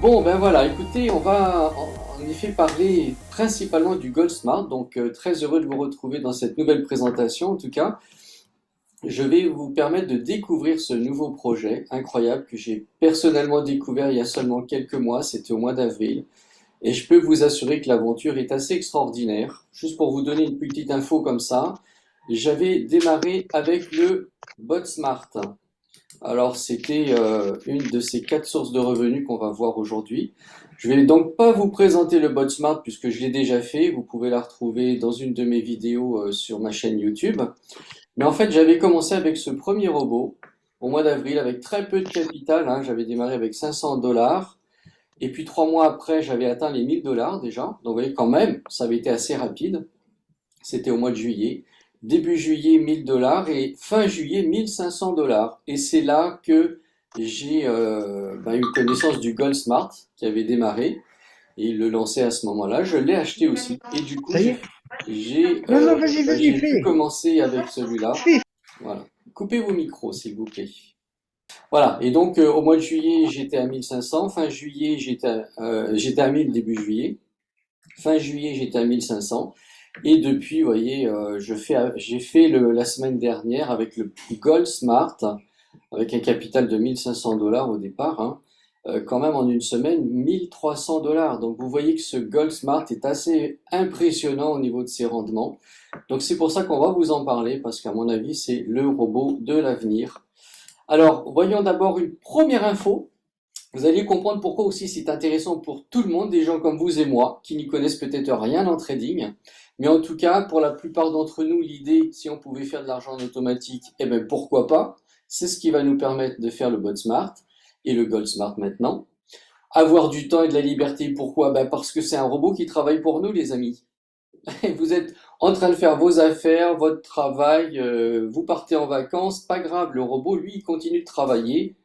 Bon, ben voilà, écoutez, on va en effet parler principalement du Goldsmart, donc très heureux de vous retrouver dans cette nouvelle présentation. En tout cas, je vais vous permettre de découvrir ce nouveau projet incroyable que j'ai personnellement découvert il y a seulement quelques mois, c'était au mois d'avril, et je peux vous assurer que l'aventure est assez extraordinaire. Juste pour vous donner une petite info comme ça, j'avais démarré avec le BotSmart. Alors, c'était une de ces 4 sources de revenus qu'on va voir aujourd'hui. Je vais donc pas vous présenter le bot Smart puisque je l'ai déjà fait. Vous pouvez la retrouver dans une de mes vidéos sur ma chaîne YouTube. Mais en fait, j'avais commencé avec ce premier robot au mois d'avril avec très peu de capital, hein. J'avais démarré avec 500 dollars. Et puis 3 mois après, j'avais atteint les 1000 dollars déjà. Donc, vous voyez, quand même, ça avait été assez rapide. C'était au mois de juillet. Début juillet, 1000 dollars et fin juillet, 1500 dollars. Et c'est là que j'ai eu connaissance du Goldsmart qui avait démarré et il le lançait à ce moment-là. Je l'ai acheté aussi et du coup, Ça y est? Non, non, vas-y, vas-y, j'ai pu fais. commencer avec celui-là. Fais. Voilà. Coupez vos micros, s'il vous plaît. Voilà. Et donc, au mois de juillet, j'étais à 1500. Fin juillet, j'étais à 1000 début juillet. Fin juillet, j'étais à 1500. Et depuis, vous voyez, j'ai fait la semaine dernière avec le Gold Smart, avec un capital de 1500 dollars au départ, hein, quand même en une semaine, 1300 dollars. Donc vous voyez que ce Gold Smart est assez impressionnant au niveau de ses rendements. Donc c'est pour ça qu'on va vous en parler, parce qu'à mon avis, c'est le robot de l'avenir. Alors, voyons d'abord une première info. Vous allez comprendre pourquoi aussi c'est intéressant pour tout le monde, des gens comme vous et moi, qui n'y connaissent peut-être rien en trading. Mais en tout cas, pour la plupart d'entre nous, l'idée, si on pouvait faire de l'argent en automatique, eh bien pourquoi pas? C'est ce qui va nous permettre de faire le Bot Smart et le Gold Smart maintenant. Avoir du temps et de la liberté, pourquoi? Ben parce que c'est un robot qui travaille pour nous, les amis. Vous êtes en train de faire vos affaires, votre travail, vous partez en vacances, pas grave, le robot, lui, il continue de travailler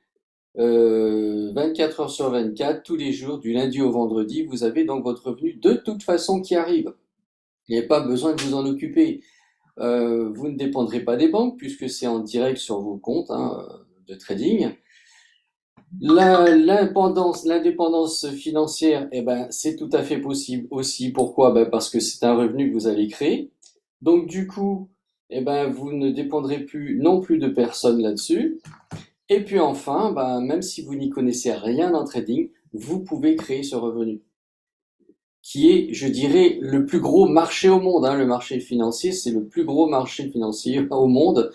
24 heures sur 24, tous les jours, du lundi au vendredi, vous avez donc votre revenu de toute façon qui arrive. Il n'y a pas besoin de vous en occuper. Vous ne dépendrez pas des banques puisque c'est en direct sur vos comptes, hein, de trading. L'indépendance financière, eh ben, c'est tout à fait possible aussi. Pourquoi? Ben, parce que c'est un revenu que vous allez créer. Donc du coup, eh ben, vous ne dépendrez plus non plus de personne là-dessus. Et puis enfin, ben, même si vous n'y connaissez rien en trading, vous pouvez créer ce revenu, qui est, je dirais, le plus gros marché au monde, hein. Le marché financier, c'est le plus gros marché financier au monde.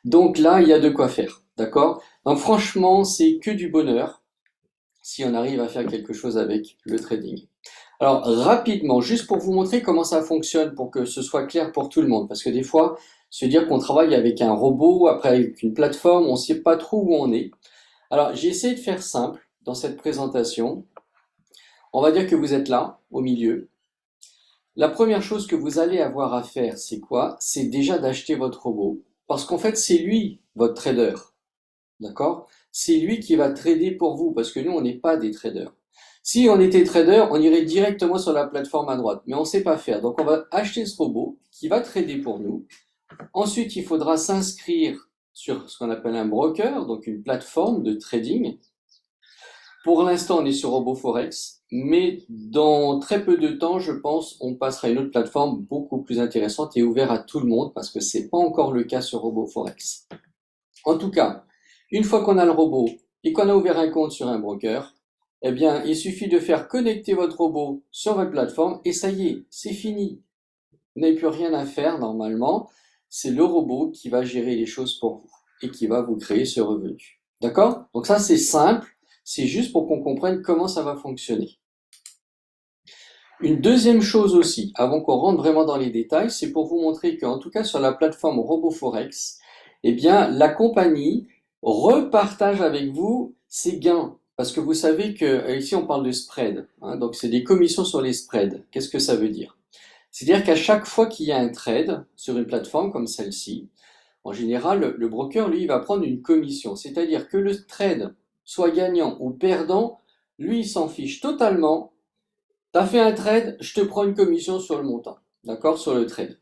Donc là, il y a de quoi faire, d'accord? Donc franchement, c'est que du bonheur si on arrive à faire quelque chose avec le trading. Alors rapidement, juste pour vous montrer comment ça fonctionne, pour que ce soit clair pour tout le monde, parce que des fois, se dire qu'on travaille avec un robot, après avec une plateforme, on ne sait pas trop où on est. Alors, j'ai essayé de faire simple dans cette présentation. On va dire que vous êtes là, au milieu. La première chose que vous allez avoir à faire, c'est quoi? C'est déjà d'acheter votre robot. Parce qu'en fait, c'est lui, votre trader. D'accord? C'est lui qui va trader pour vous, parce que nous, on n'est pas des traders. Si on était trader, on irait directement sur la plateforme à droite, mais on ne sait pas faire. Donc, on va acheter ce robot qui va trader pour nous. Ensuite, il faudra s'inscrire sur ce qu'on appelle un broker, donc une plateforme de trading. Pour l'instant, on est sur RoboForex, mais dans très peu de temps, je pense, on passera à une autre plateforme beaucoup plus intéressante et ouverte à tout le monde, parce que c'est pas encore le cas sur RoboForex. En tout cas, une fois qu'on a le robot et qu'on a ouvert un compte sur un broker, eh bien, il suffit de faire connecter votre robot sur votre plateforme et ça y est, c'est fini. Vous n'avez plus rien à faire normalement. C'est le robot qui va gérer les choses pour vous et qui va vous créer ce revenu. D'accord? Donc ça, c'est simple. C'est juste pour qu'on comprenne comment ça va fonctionner. Une deuxième chose aussi, avant qu'on rentre vraiment dans les détails, c'est pour vous montrer qu'en tout cas sur la plateforme RoboForex, eh bien, la compagnie repartage avec vous ses gains. Parce que vous savez que ici on parle de spread, hein, donc c'est des commissions sur les spreads. Qu'est-ce que ça veut dire? C'est-à-dire qu'à chaque fois qu'il y a un trade sur une plateforme comme celle-ci, en général, le broker, lui, il va prendre une commission. C'est-à-dire que le trade soit gagnant ou perdant, lui, il s'en fiche totalement. Tu as fait un trade, je te prends une commission sur le montant. D'accord? Sur le trade.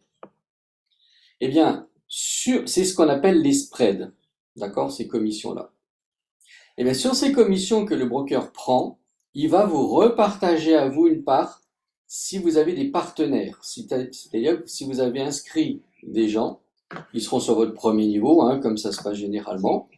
Eh bien, c'est ce qu'on appelle les spreads. D'accord? Ces commissions-là. Eh bien, sur ces commissions que le broker prend, il va vous repartager à vous une part si vous avez des partenaires. C'est-à-dire que si vous avez inscrit des gens, ils seront sur votre premier niveau, hein, comme ça se passe généralement.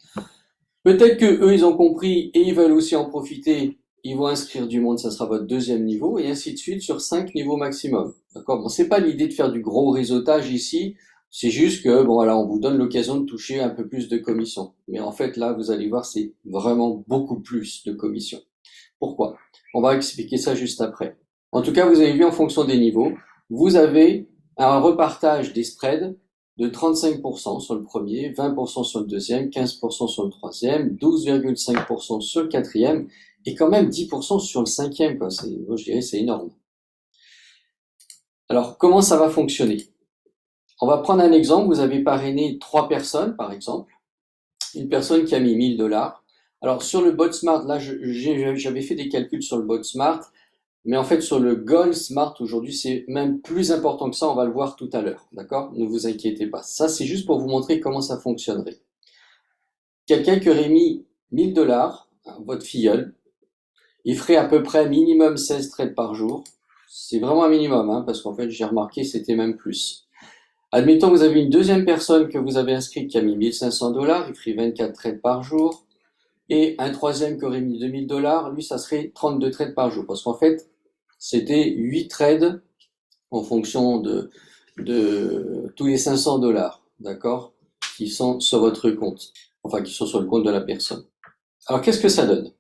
Peut-être que eux, ils ont compris et ils veulent aussi en profiter. Ils vont inscrire du monde, ça sera votre deuxième niveau, et ainsi de suite sur 5 niveaux maximum. D'accord? Bon, c'est pas l'idée de faire du gros réseautage ici. C'est juste que, bon, voilà, on vous donne l'occasion de toucher un peu plus de commissions. Mais en fait, là, vous allez voir, c'est vraiment beaucoup plus de commissions. Pourquoi? On va expliquer ça juste après. En tout cas, vous avez vu en fonction des niveaux, vous avez un repartage des spreads de 35% sur le premier, 20% sur le deuxième, 15% sur le troisième, 12,5% sur le quatrième et quand même 10% sur le cinquième. Moi, je dirais c'est énorme. Alors, comment ça va fonctionner? On va prendre un exemple. Vous avez parrainé 3 personnes, par exemple. Une personne qui a mis 1000 dollars. Alors, sur le bot smart, là, j'avais fait des calculs sur le bot smart. Mais en fait, sur le Gold Smart, aujourd'hui, c'est même plus important que ça. On va le voir tout à l'heure. D'accord? Ne vous inquiétez pas. Ça, c'est juste pour vous montrer comment ça fonctionnerait. Quelqu'un qui aurait mis 1000 dollars, votre filleul, il ferait à peu près minimum 16 trades par jour. C'est vraiment un minimum, hein, parce qu'en fait, j'ai remarqué, c'était même plus. Admettons, vous avez une deuxième personne que vous avez inscrite qui a mis 1500 dollars, il ferait 24 trades par jour. Et un troisième qui aurait mis 2000 dollars, lui, ça serait 32 trades par jour. Parce qu'en fait, c'était 8 trades en fonction de tous les 500 dollars, d'accord, qui sont sur votre compte, enfin qui sont sur le compte de la personne. Alors qu'est-ce que ça donne?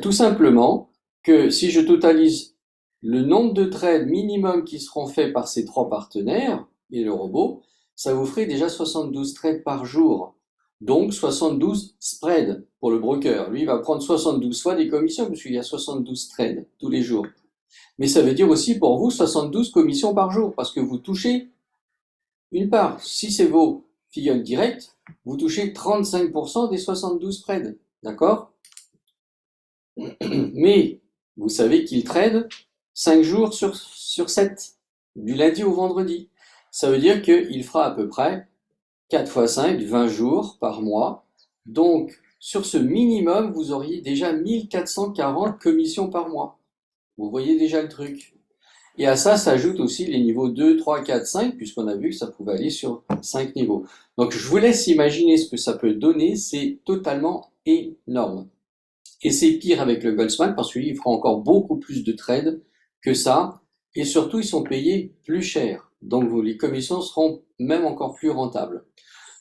Tout simplement que si je totalise le nombre de trades minimum qui seront faits par ces 3 partenaires et le robot, ça vous ferait déjà 72 trades par jour. Donc 72 spreads pour le broker. Lui, il va prendre 72 fois des commissions parce qu'il y a 72 trades tous les jours. Mais ça veut dire aussi pour vous 72 commissions par jour parce que vous touchez une part. Si c'est vos filleuls directs, vous touchez 35% des 72 spreads. D'accord? Mais vous savez qu'il trade 5 jours sur 7, du lundi au vendredi. Ça veut dire qu'il fera à peu près 4 fois 5, 20 jours par mois. Donc, sur ce minimum, vous auriez déjà 1440 commissions par mois. Vous voyez déjà le truc. Et à ça s'ajoutent aussi les niveaux 2, 3, 4, 5, puisqu'on a vu que ça pouvait aller sur 5 niveaux. Donc, je vous laisse imaginer ce que ça peut donner. C'est totalement énorme. Et c'est pire avec le Goldsman parce qu'il fera encore beaucoup plus de trades que ça. Et surtout, ils sont payés plus cher. Donc, les commissions seront même encore plus rentables.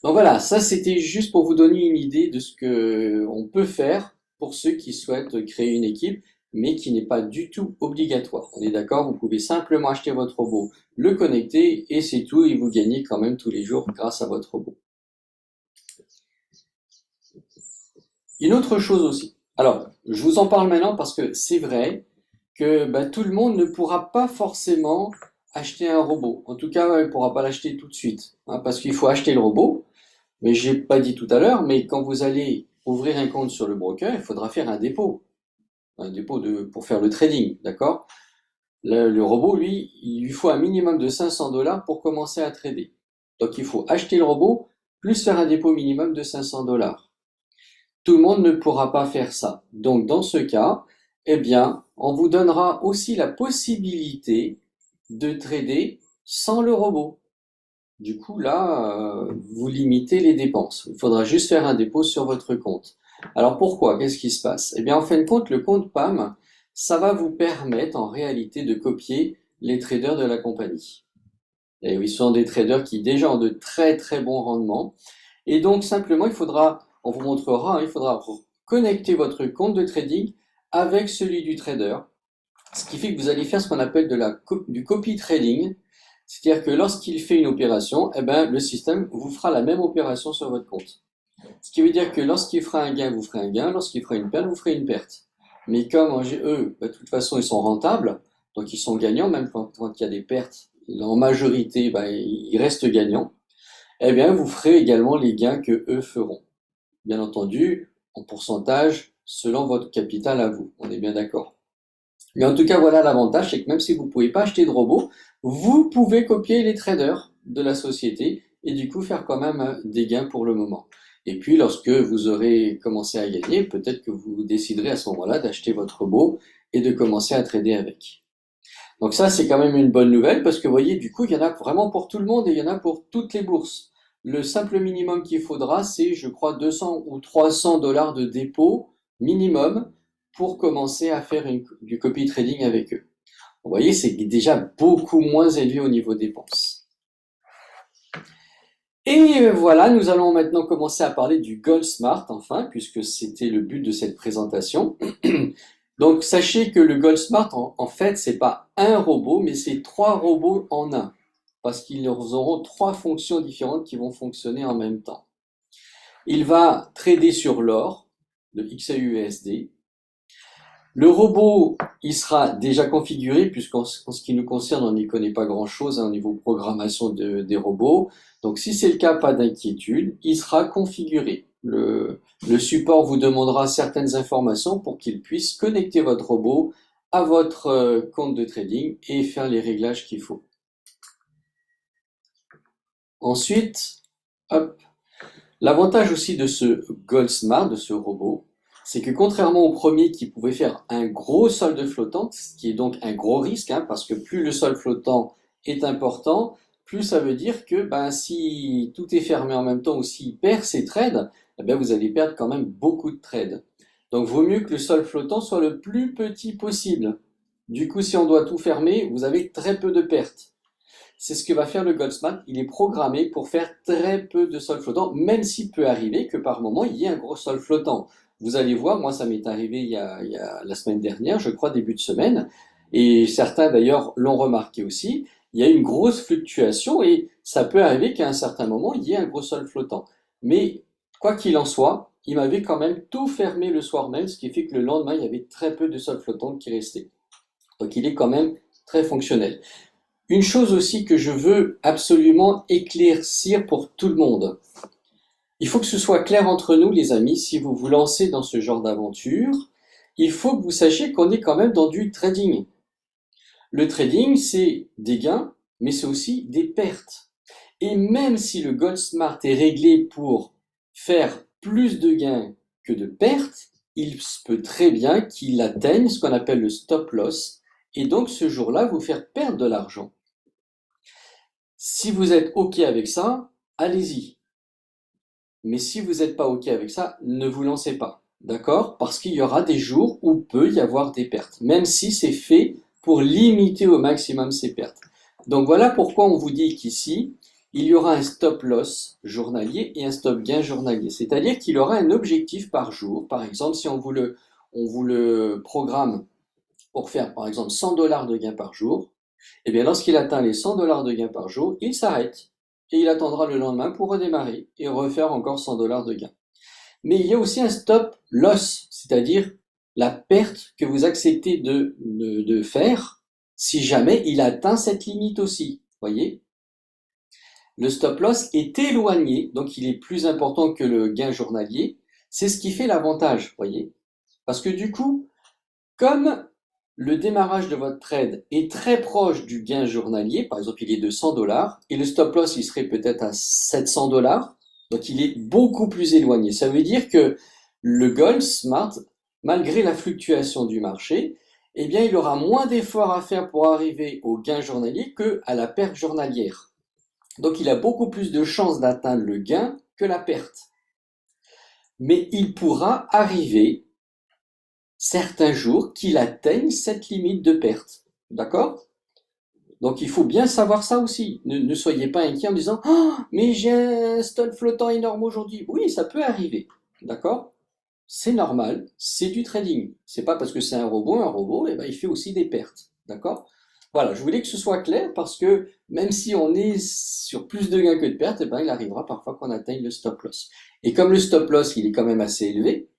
Donc voilà, ça c'était juste pour vous donner une idée de ce que on peut faire pour ceux qui souhaitent créer une équipe, mais qui n'est pas du tout obligatoire. On est d'accord? Vous pouvez simplement acheter votre robot, le connecter et c'est tout, et vous gagnez quand même tous les jours grâce à votre robot. Une autre chose aussi. Alors, je vous en parle maintenant parce que c'est vrai que tout le monde ne pourra pas forcément acheter un robot. En tout cas, il ne pourra pas l'acheter tout de suite, hein, parce qu'il faut acheter le robot. Mais j'ai pas dit tout à l'heure, mais quand vous allez ouvrir un compte sur le broker, il faudra faire un dépôt pour faire le trading, d'accord? Le robot, lui, il lui faut un minimum de 500 dollars pour commencer à trader. Donc il faut acheter le robot plus faire un dépôt minimum de 500 dollars. Tout le monde ne pourra pas faire ça. Donc dans ce cas, eh bien, on vous donnera aussi la possibilité de trader sans le robot. Du coup, là, vous limitez les dépenses. Il faudra juste faire un dépôt sur votre compte. Alors pourquoi? Qu'est-ce qui se passe? Eh bien, en fin de compte, le compte PAM, ça va vous permettre en réalité de copier les traders de la compagnie. Et oui, ce sont des traders qui déjà ont de très très bons rendements. Et donc, simplement, on vous montrera, hein, il faudra connecter votre compte de trading avec celui du trader. Ce qui fait que vous allez faire ce qu'on appelle du copy trading. C'est-à-dire que lorsqu'il fait une opération, eh ben, le système vous fera la même opération sur votre compte. Ce qui veut dire que lorsqu'il fera un gain, vous ferez un gain. Lorsqu'il fera une perte, vous ferez une perte. Mais comme eux, de toute façon, ils sont rentables, donc ils sont gagnants, même quand il y a des pertes, en majorité, ils restent gagnants. Eh bien, vous ferez également les gains que eux feront. Bien entendu, en pourcentage, selon votre capital à vous. On est bien d'accord. Mais en tout cas, voilà l'avantage, c'est que même si vous ne pouvez pas acheter de robot, vous pouvez copier les traders de la société et du coup faire quand même des gains pour le moment. Et puis, lorsque vous aurez commencé à gagner, peut-être que vous déciderez à ce moment-là d'acheter votre robot et de commencer à trader avec. Donc ça, c'est quand même une bonne nouvelle parce que vous voyez, du coup, il y en a vraiment pour tout le monde et il y en a pour toutes les bourses. Le simple minimum qu'il faudra, c'est, je crois, 200 ou 300 dollars de dépôt minimum pour commencer à faire du copy trading avec eux. Vous voyez, c'est déjà beaucoup moins élevé au niveau dépenses. Et voilà, nous allons maintenant commencer à parler du Gold Smart, enfin, puisque c'était le but de cette présentation. Donc, sachez que le Gold Smart, en fait, c'est pas un robot, mais c'est 3 robots en un, parce qu'ils auront 3 fonctions différentes qui vont fonctionner en même temps. Il va trader sur l'or, le XAUUSD. Le robot, il sera déjà configuré, puisqu'en ce qui nous concerne, on n'y connaît pas grand-chose au niveau programmation des robots. Donc si c'est le cas, pas d'inquiétude, il sera configuré. Le support vous demandera certaines informations pour qu'il puisse connecter votre robot à votre compte de trading et faire les réglages qu'il faut. Ensuite, hop, l'avantage aussi de ce Gold Smart, de ce robot, c'est que contrairement au premier qui pouvait faire un gros solde flottant, ce qui est donc un gros risque, hein, parce que plus le solde flottant est important, plus ça veut dire que si tout est fermé en même temps ou s'il perd ses trades, eh vous allez perdre quand même beaucoup de trades. Donc vaut mieux que le solde flottant soit le plus petit possible. Du coup, si on doit tout fermer, vous avez très peu de pertes. C'est ce que va faire le Goldsmart. Il est programmé pour faire très peu de sol flottant, même s'il peut arriver que par moment il y ait un gros sol flottant. Vous allez voir, moi ça m'est arrivé il y a la semaine dernière, je crois début de semaine, et certains d'ailleurs l'ont remarqué aussi. Il y a une grosse fluctuation et ça peut arriver qu'à un certain moment il y ait un gros sol flottant. Mais quoi qu'il en soit, il m'avait quand même tout fermé le soir même, ce qui fait que le lendemain il y avait très peu de sol flottant qui restait. Donc il est quand même très fonctionnel. Une chose aussi que je veux absolument éclaircir pour tout le monde. Il faut que ce soit clair entre nous, les amis, si vous vous lancez dans ce genre d'aventure, il faut que vous sachiez qu'on est quand même dans du trading. Le trading, c'est des gains, mais c'est aussi des pertes. Et même si le Gold Smart est réglé pour faire plus de gains que de pertes, il se peut très bien qu'il atteigne ce qu'on appelle le stop loss, et donc ce jour-là vous faire perdre de l'argent. Si vous êtes OK avec ça, allez-y. Mais si vous n'êtes pas OK avec ça, ne vous lancez pas. D'accord? Parce qu'il y aura des jours où peut y avoir des pertes, même si c'est fait pour limiter au maximum ces pertes. Donc voilà pourquoi on vous dit qu'ici, il y aura un stop loss journalier et un stop gain journalier. C'est-à-dire qu'il aura un objectif par jour. Par exemple, si on vous le programme pour faire, par exemple, 100 dollars de gain par jour, eh bien, lorsqu'il atteint les 100 dollars de gain par jour, il s'arrête et il attendra le lendemain pour redémarrer et refaire encore 100 dollars de gain. Mais il y a aussi un stop loss, c'est-à-dire la perte que vous acceptez de faire si jamais il atteint cette limite aussi. Voyez? Le stop loss est éloigné, donc il est plus important que le gain journalier. C'est ce qui fait l'avantage, voyez? Parce que du coup, comme le démarrage de votre trade est très proche du gain journalier, par exemple il est de 100 dollars, et le stop loss il serait peut-être à 700 dollars, donc il est beaucoup plus éloigné. Ça veut dire que le Gold Smart, malgré la fluctuation du marché, eh bien il aura moins d'efforts à faire pour arriver au gain journalier que à la perte journalière. Donc il a beaucoup plus de chances d'atteindre le gain que la perte. Mais il pourra arriver certains jours qu'il atteigne cette limite de perte. D'accord? Donc il faut bien savoir ça aussi. Ne soyez pas inquiet en disant oh, mais j'ai un stop flottant énorme aujourd'hui. Oui, ça peut arriver. D'accord? C'est normal, c'est du trading. C'est pas parce que c'est un robot, et il fait aussi des pertes. D'accord? Voilà, je voulais que ce soit clair parce que même si on est sur plus de gains que de pertes, il arrivera parfois qu'on atteigne le stop loss. Et comme le stop loss, il est quand même assez élevé,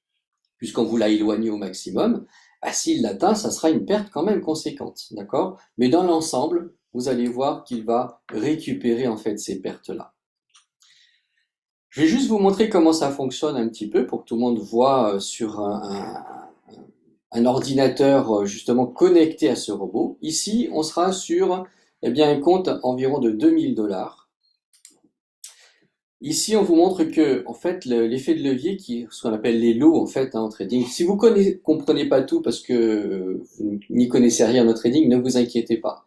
puisqu'on vous l'a éloigné au maximum, s'il l'atteint, ça sera une perte quand même conséquente, d'accord? Mais dans l'ensemble, vous allez voir qu'il va récupérer en fait ces pertes-là. Je vais juste vous montrer comment ça fonctionne un petit peu pour que tout le monde voit sur un ordinateur justement connecté à ce robot. Ici, on sera sur un compte environ de 2000 dollars. Ici, on vous montre que, en fait, l'effet de levier, qui est ce qu'on appelle les lots, en fait, en trading. Si vous comprenez pas tout parce que vous n'y connaissez rien en trading, ne vous inquiétez pas.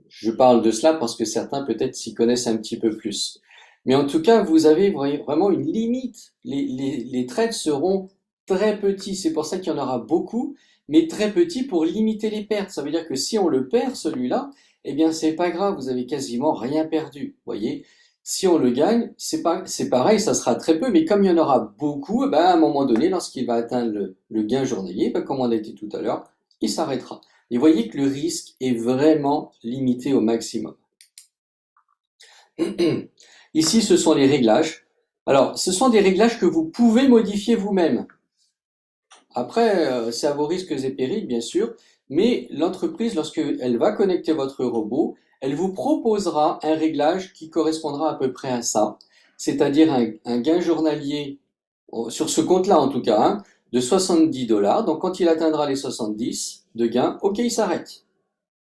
Je parle de cela parce que certains peut-être s'y connaissent un petit peu plus. Mais en tout cas, vous avez vraiment une limite. Les trades seront très petits. C'est pour ça qu'il y en aura beaucoup, mais très petits pour limiter les pertes. Ça veut dire que si on le perd, celui-là, eh bien, c'est pas grave. Vous avez quasiment rien perdu. Voyez? Si on le gagne, c'est pareil, ça sera très peu, mais comme il y en aura beaucoup, eh ben, à un moment donné, lorsqu'il va atteindre le gain journalier, ben, comme on a dit tout à l'heure, il s'arrêtera. Et voyez que le risque est vraiment limité au maximum. Ici, ce sont les réglages. Alors, ce sont des réglages que vous pouvez modifier vous-même. Après, c'est à vos risques et périls, bien sûr, mais l'entreprise, lorsqu'elle va connecter votre robot, elle vous proposera un réglage qui correspondra à peu près à ça, c'est-à-dire un gain journalier, sur ce compte-là en tout cas, hein, de 70 $. Donc, quand il atteindra les 70 de gain, ok, il s'arrête.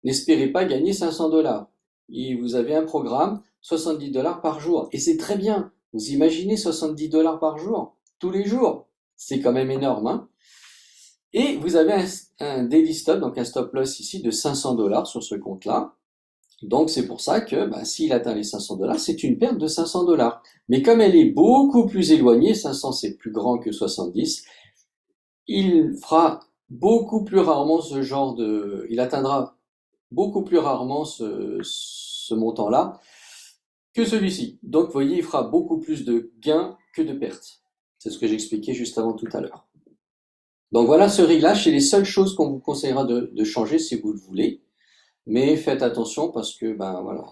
N'espérez pas gagner 500 $. Et vous avez un programme 70 $ par jour. Et c'est très bien. Vous imaginez 70 $ par jour, tous les jours. C'est quand même énorme, hein. Et vous avez un daily stop, donc un stop loss ici de 500 $ sur ce compte-là. Donc c'est pour ça que s'il atteint les 500 $, c'est une perte de 500 $. Mais comme elle est beaucoup plus éloignée, 500 c'est plus grand que 70, il fera beaucoup plus rarement ce genre de... Il atteindra beaucoup plus rarement ce montant-là que celui-ci. Donc, vous voyez, il fera beaucoup plus de gains que de pertes. C'est ce que j'expliquais juste avant tout à l'heure. Donc voilà, ce réglage, c'est les seules choses qu'on vous conseillera de changer si vous le voulez. Mais faites attention parce que, voilà,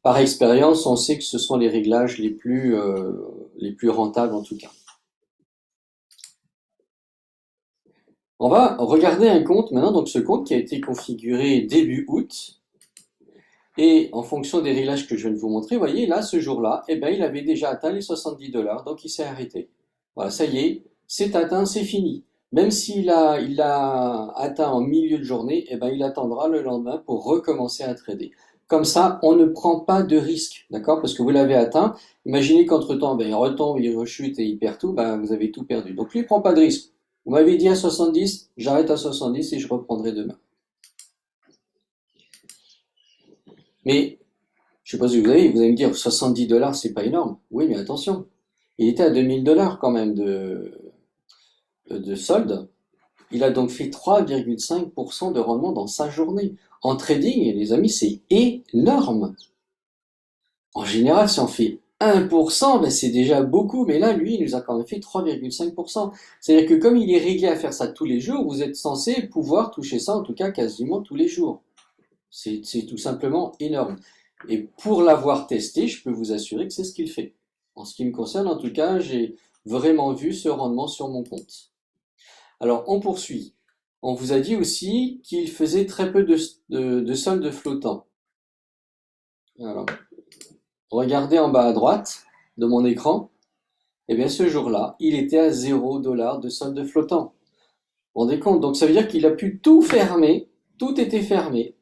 par expérience, on sait que ce sont les réglages les plus rentables en tout cas. On va regarder un compte maintenant, donc ce compte qui a été configuré début août. Et en fonction des réglages que je viens de vous montrer, vous voyez, là, ce jour-là, eh ben, il avait déjà atteint les 70 $, donc il s'est arrêté. Voilà, ça y est, c'est atteint, c'est fini. Même il l'a atteint en milieu de journée, eh ben, il attendra le lendemain pour recommencer à trader. Comme ça, on ne prend pas de risque, d'accord? Parce que vous l'avez atteint. Imaginez qu'entre-temps, il retombe, il rechute et il perd tout, vous avez tout perdu. Donc lui, il prend pas de risque. Vous m'avez dit à 70, j'arrête à 70 et je reprendrai demain. Mais je sais pas si vous allez me dire 70 $, c'est pas énorme. Oui, mais attention, il était à 2000 $ quand même de solde. Il a donc fait 3,5% de rendement dans sa journée. En trading, les amis, c'est énorme. En général, si on fait 1%, c'est déjà beaucoup, mais là, lui, il nous a quand même fait 3,5%. C'est-à-dire que comme il est réglé à faire ça tous les jours, vous êtes censé pouvoir toucher ça, en tout cas, quasiment tous les jours. C'est tout simplement énorme. Et pour l'avoir testé, je peux vous assurer que c'est ce qu'il fait. En ce qui me concerne, en tout cas, j'ai vraiment vu ce rendement sur mon compte. Alors, on poursuit. On vous a dit aussi qu'il faisait très peu de soldes flottants. Alors, regardez en bas à droite de mon écran. Eh bien, ce jour-là, il était à 0 $ de solde flottant. Vous vous rendez compte? Donc, ça veut dire qu'il a pu tout fermer. Tout était fermé.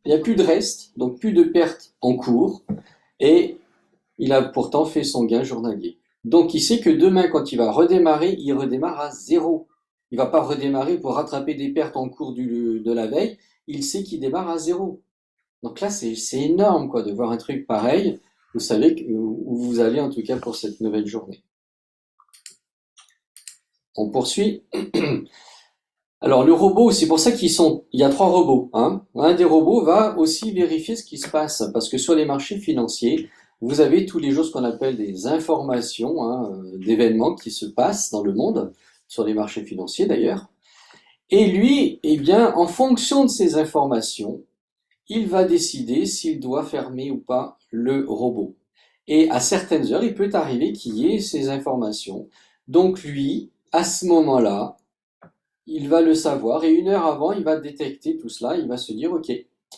Il n'y a plus de reste, donc plus de pertes en cours. Et il a pourtant fait son gain journalier. Donc il sait que demain, quand il va redémarrer, il redémarre à zéro. Il ne va pas redémarrer pour rattraper des pertes en cours de la veille. Il sait qu'il démarre à zéro. Donc là, c'est énorme quoi, de voir un truc pareil. Vous savez où vous allez en tout cas pour cette nouvelle journée. On poursuit. Alors le robot, c'est pour ça il y a 3 robots, hein. Un des robots va aussi vérifier ce qui se passe, parce que sur les marchés financiers, vous avez tous les jours ce qu'on appelle des informations, hein, d'événements qui se passent dans le monde, sur les marchés financiers d'ailleurs. Et lui, eh bien, en fonction de ces informations, il va décider s'il doit fermer ou pas le robot. Et à certaines heures, il peut arriver qu'il y ait ces informations. Donc lui, à ce moment-là, il va le savoir et 1 heure avant, il va détecter tout cela. Il va se dire, OK,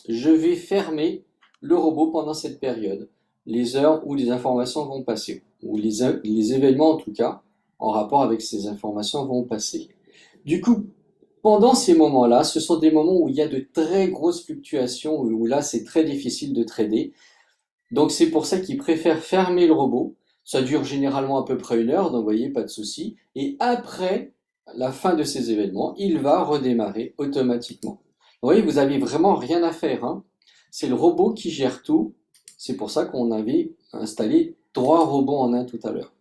je vais fermer le robot pendant cette période, les heures où les informations vont passer, ou les événements en tout cas, en rapport avec ces informations vont passer. Du coup, pendant ces moments-là, ce sont des moments où il y a de très grosses fluctuations, où là c'est très difficile de trader. Donc c'est pour ça qu'il préfère fermer le robot, Ça dure généralement à peu près 1 heure, donc vous voyez, pas de souci. Et après la fin de ces événements, il va redémarrer automatiquement. Vous voyez, vous avez vraiment rien à faire, hein. C'est le robot qui gère tout. C'est pour ça qu'on avait installé 3 robots en un tout à l'heure.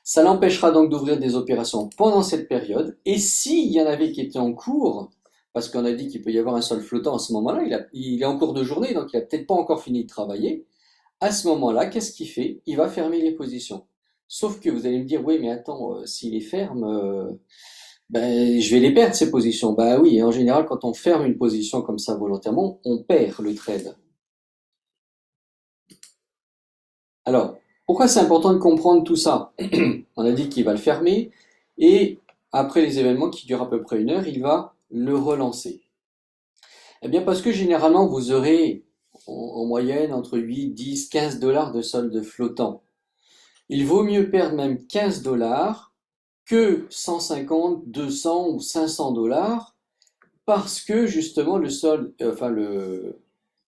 Ça l'empêchera donc d'ouvrir des opérations pendant cette période. Et s'il y en avait qui étaient en cours, parce qu'on a dit qu'il peut y avoir un sol flottant à ce moment-là, il est en cours de journée, donc il n'a peut-être pas encore fini de travailler. À ce moment-là, qu'est-ce qu'il fait? Il va fermer les positions. Sauf que vous allez me dire, oui, mais attends, s'il les ferme, ben, je vais les perdre ces positions. Bah oui, en général, quand on ferme une position comme ça volontairement, on perd le trade. Alors, pourquoi c'est important de comprendre tout ça? On a dit qu'il va le fermer et après les événements qui durent à peu près 1 heure, il va le relancer. Eh bien, parce que généralement, vous aurez en moyenne entre 8, 10, 15 dollars de solde flottant. Il vaut mieux perdre même 15 dollars que 150, 200 ou 500 dollars parce que justement le solde,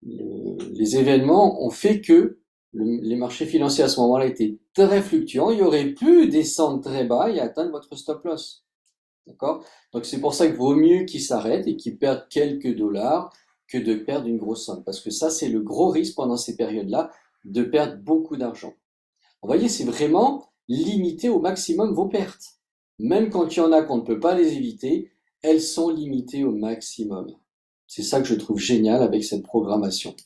les événements ont fait que les marchés financiers à ce moment-là étaient très fluctuants. Il aurait pu descendre très bas et atteindre votre stop loss. D'accord? Donc c'est pour ça qu'il vaut mieux qu'ils s'arrêtent et qu'ils perdent quelques dollars que de perdre une grosse somme. Parce que ça, c'est le gros risque pendant ces périodes-là, de perdre beaucoup d'argent. Vous voyez, c'est vraiment limiter au maximum vos pertes. Même quand il y en a qu'on ne peut pas les éviter, elles sont limitées au maximum. C'est ça que je trouve génial avec cette programmation.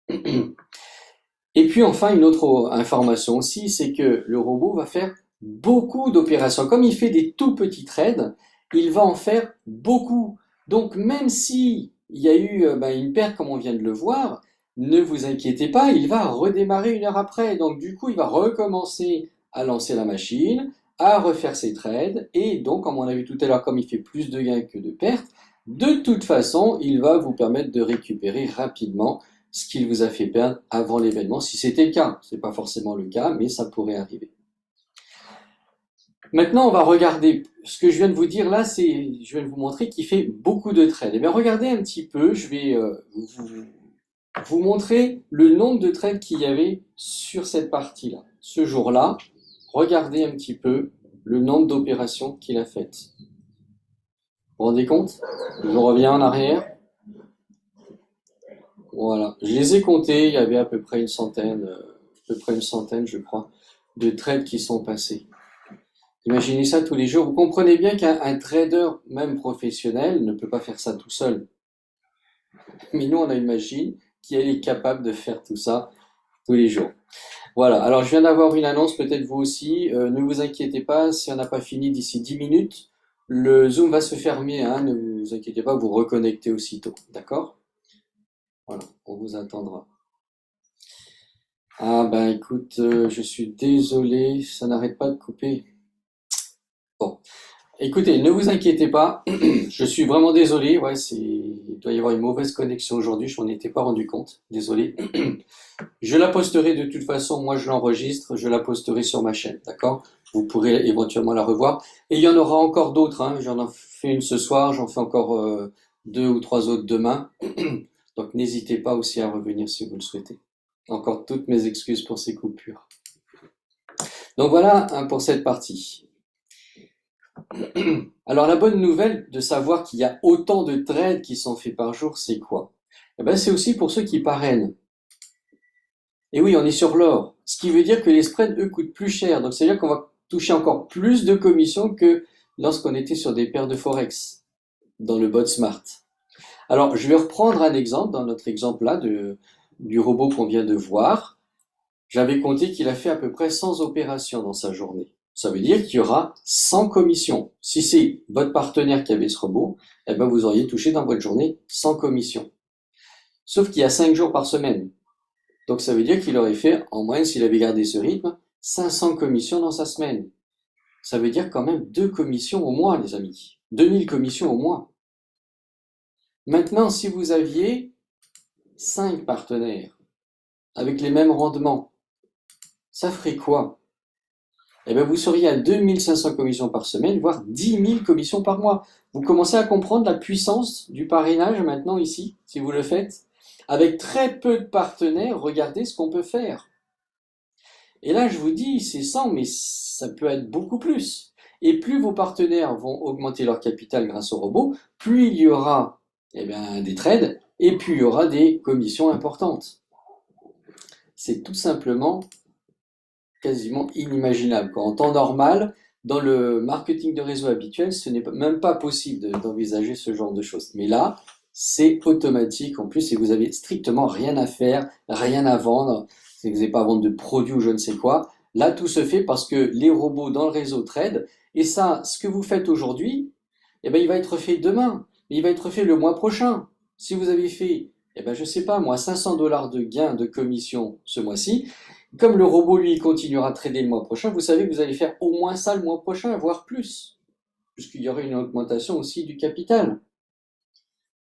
Et puis enfin, une autre information aussi, c'est que le robot va faire beaucoup d'opérations. Comme il fait des tout petits trades, il va en faire beaucoup. Donc même si il y a eu une perte comme on vient de le voir, ne vous inquiétez pas, il va redémarrer 1 heure après. Donc du coup, il va recommencer à lancer la machine, à refaire ses trades. Et donc, comme on a vu tout à l'heure, comme il fait plus de gains que de pertes, de toute façon, il va vous permettre de récupérer rapidement ce qu'il vous a fait perdre avant l'événement, si c'était le cas. Ce n'est pas forcément le cas, mais ça pourrait arriver. Maintenant, on va regarder ce que je viens de vous dire là, je viens de vous montrer qu'il fait beaucoup de trades. Eh bien, regardez un petit peu, je vais vous montrer le nombre de trades qu'il y avait sur cette partie-là. Ce jour-là, regardez un petit peu le nombre d'opérations qu'il a faites. Vous vous rendez compte? Je reviens en arrière. Voilà, je les ai comptés, il y avait à peu près une centaine, je crois, de trades qui sont passés. Imaginez ça tous les jours. Vous comprenez bien qu'un trader, même professionnel, ne peut pas faire ça tout seul. Mais nous, on a une machine qui est capable de faire tout ça tous les jours. Voilà, alors je viens d'avoir une annonce, peut-être vous aussi. Ne vous inquiétez pas, si on n'a pas fini d'ici 10 minutes, le Zoom va se fermer, hein, ne vous inquiétez pas, vous reconnectez aussitôt. D'accord? Voilà, on vous attendra. Ah ben écoute, je suis désolé, ça n'arrête pas de couper. Bon, écoutez, ne vous inquiétez pas, je suis vraiment désolé, ouais, il doit y avoir une mauvaise connexion aujourd'hui, je m'en étais pas rendu compte, désolé. Je la posterai de toute façon, moi je l'enregistre, je la posterai sur ma chaîne, d'accord? Vous pourrez éventuellement la revoir. Et il y en aura encore d'autres, hein, j'en ai fait une ce soir, j'en fais encore 2 ou 3 autres demain. Donc n'hésitez pas aussi à revenir si vous le souhaitez. Encore toutes mes excuses pour ces coupures. Donc voilà hein, pour cette partie. Alors la bonne nouvelle de savoir qu'il y a autant de trades qui sont faits par jour, c'est quoi? Eh ben, c'est aussi pour ceux qui parrainent. Et oui, on est sur l'or. Ce qui veut dire que les spreads, eux, coûtent plus cher. Donc, c'est-à-dire qu'on va toucher encore plus de commissions que lorsqu'on était sur des paires de Forex, dans le bot Smart. Alors, je vais reprendre un exemple, dans notre exemple là, du robot qu'on vient de voir. J'avais compté qu'il a fait à peu près 100 opérations dans sa journée. Ça veut dire qu'il y aura 100 commissions. Si c'est votre partenaire qui avait ce robot, eh ben, vous auriez touché dans votre journée 100 commissions. Sauf qu'il y a 5 jours par semaine. Donc ça veut dire qu'il aurait fait, en moyenne, s'il avait gardé ce rythme, 500 commissions dans sa semaine. Ça veut dire quand même 2 commissions au mois, les amis. 2000 commissions au mois. Maintenant, si vous aviez 5 partenaires avec les mêmes rendements, ça ferait quoi? Eh bien, vous seriez à 2500 commissions par semaine, voire 10 000 commissions par mois. Vous commencez à comprendre la puissance du parrainage maintenant ici, si vous le faites. Avec très peu de partenaires, regardez ce qu'on peut faire. Et là, je vous dis, c'est 100, mais ça peut être beaucoup plus. Et plus vos partenaires vont augmenter leur capital grâce au robot, plus il y aura eh bien, des trades et plus il y aura des commissions importantes. C'est tout simplement quasiment inimaginable. En temps normal, dans le marketing de réseau habituel, ce n'est même pas possible d'envisager ce genre de choses. Mais là, c'est automatique en plus et vous avez strictement rien à faire, rien à vendre. Vous n'avez pas à vendre de produits ou je ne sais quoi. Là, tout se fait parce que les robots dans le réseau trade. Et ça, ce que vous faites aujourd'hui, eh ben, il va être fait demain. Mais il va être fait le mois prochain. Si vous avez fait, eh ben, je sais pas, moi, 500 dollars de gains de commission ce mois-ci, comme le robot, lui, continuera à trader le mois prochain, vous savez que vous allez faire au moins ça le mois prochain, voire plus, puisqu'il y aurait une augmentation aussi du capital.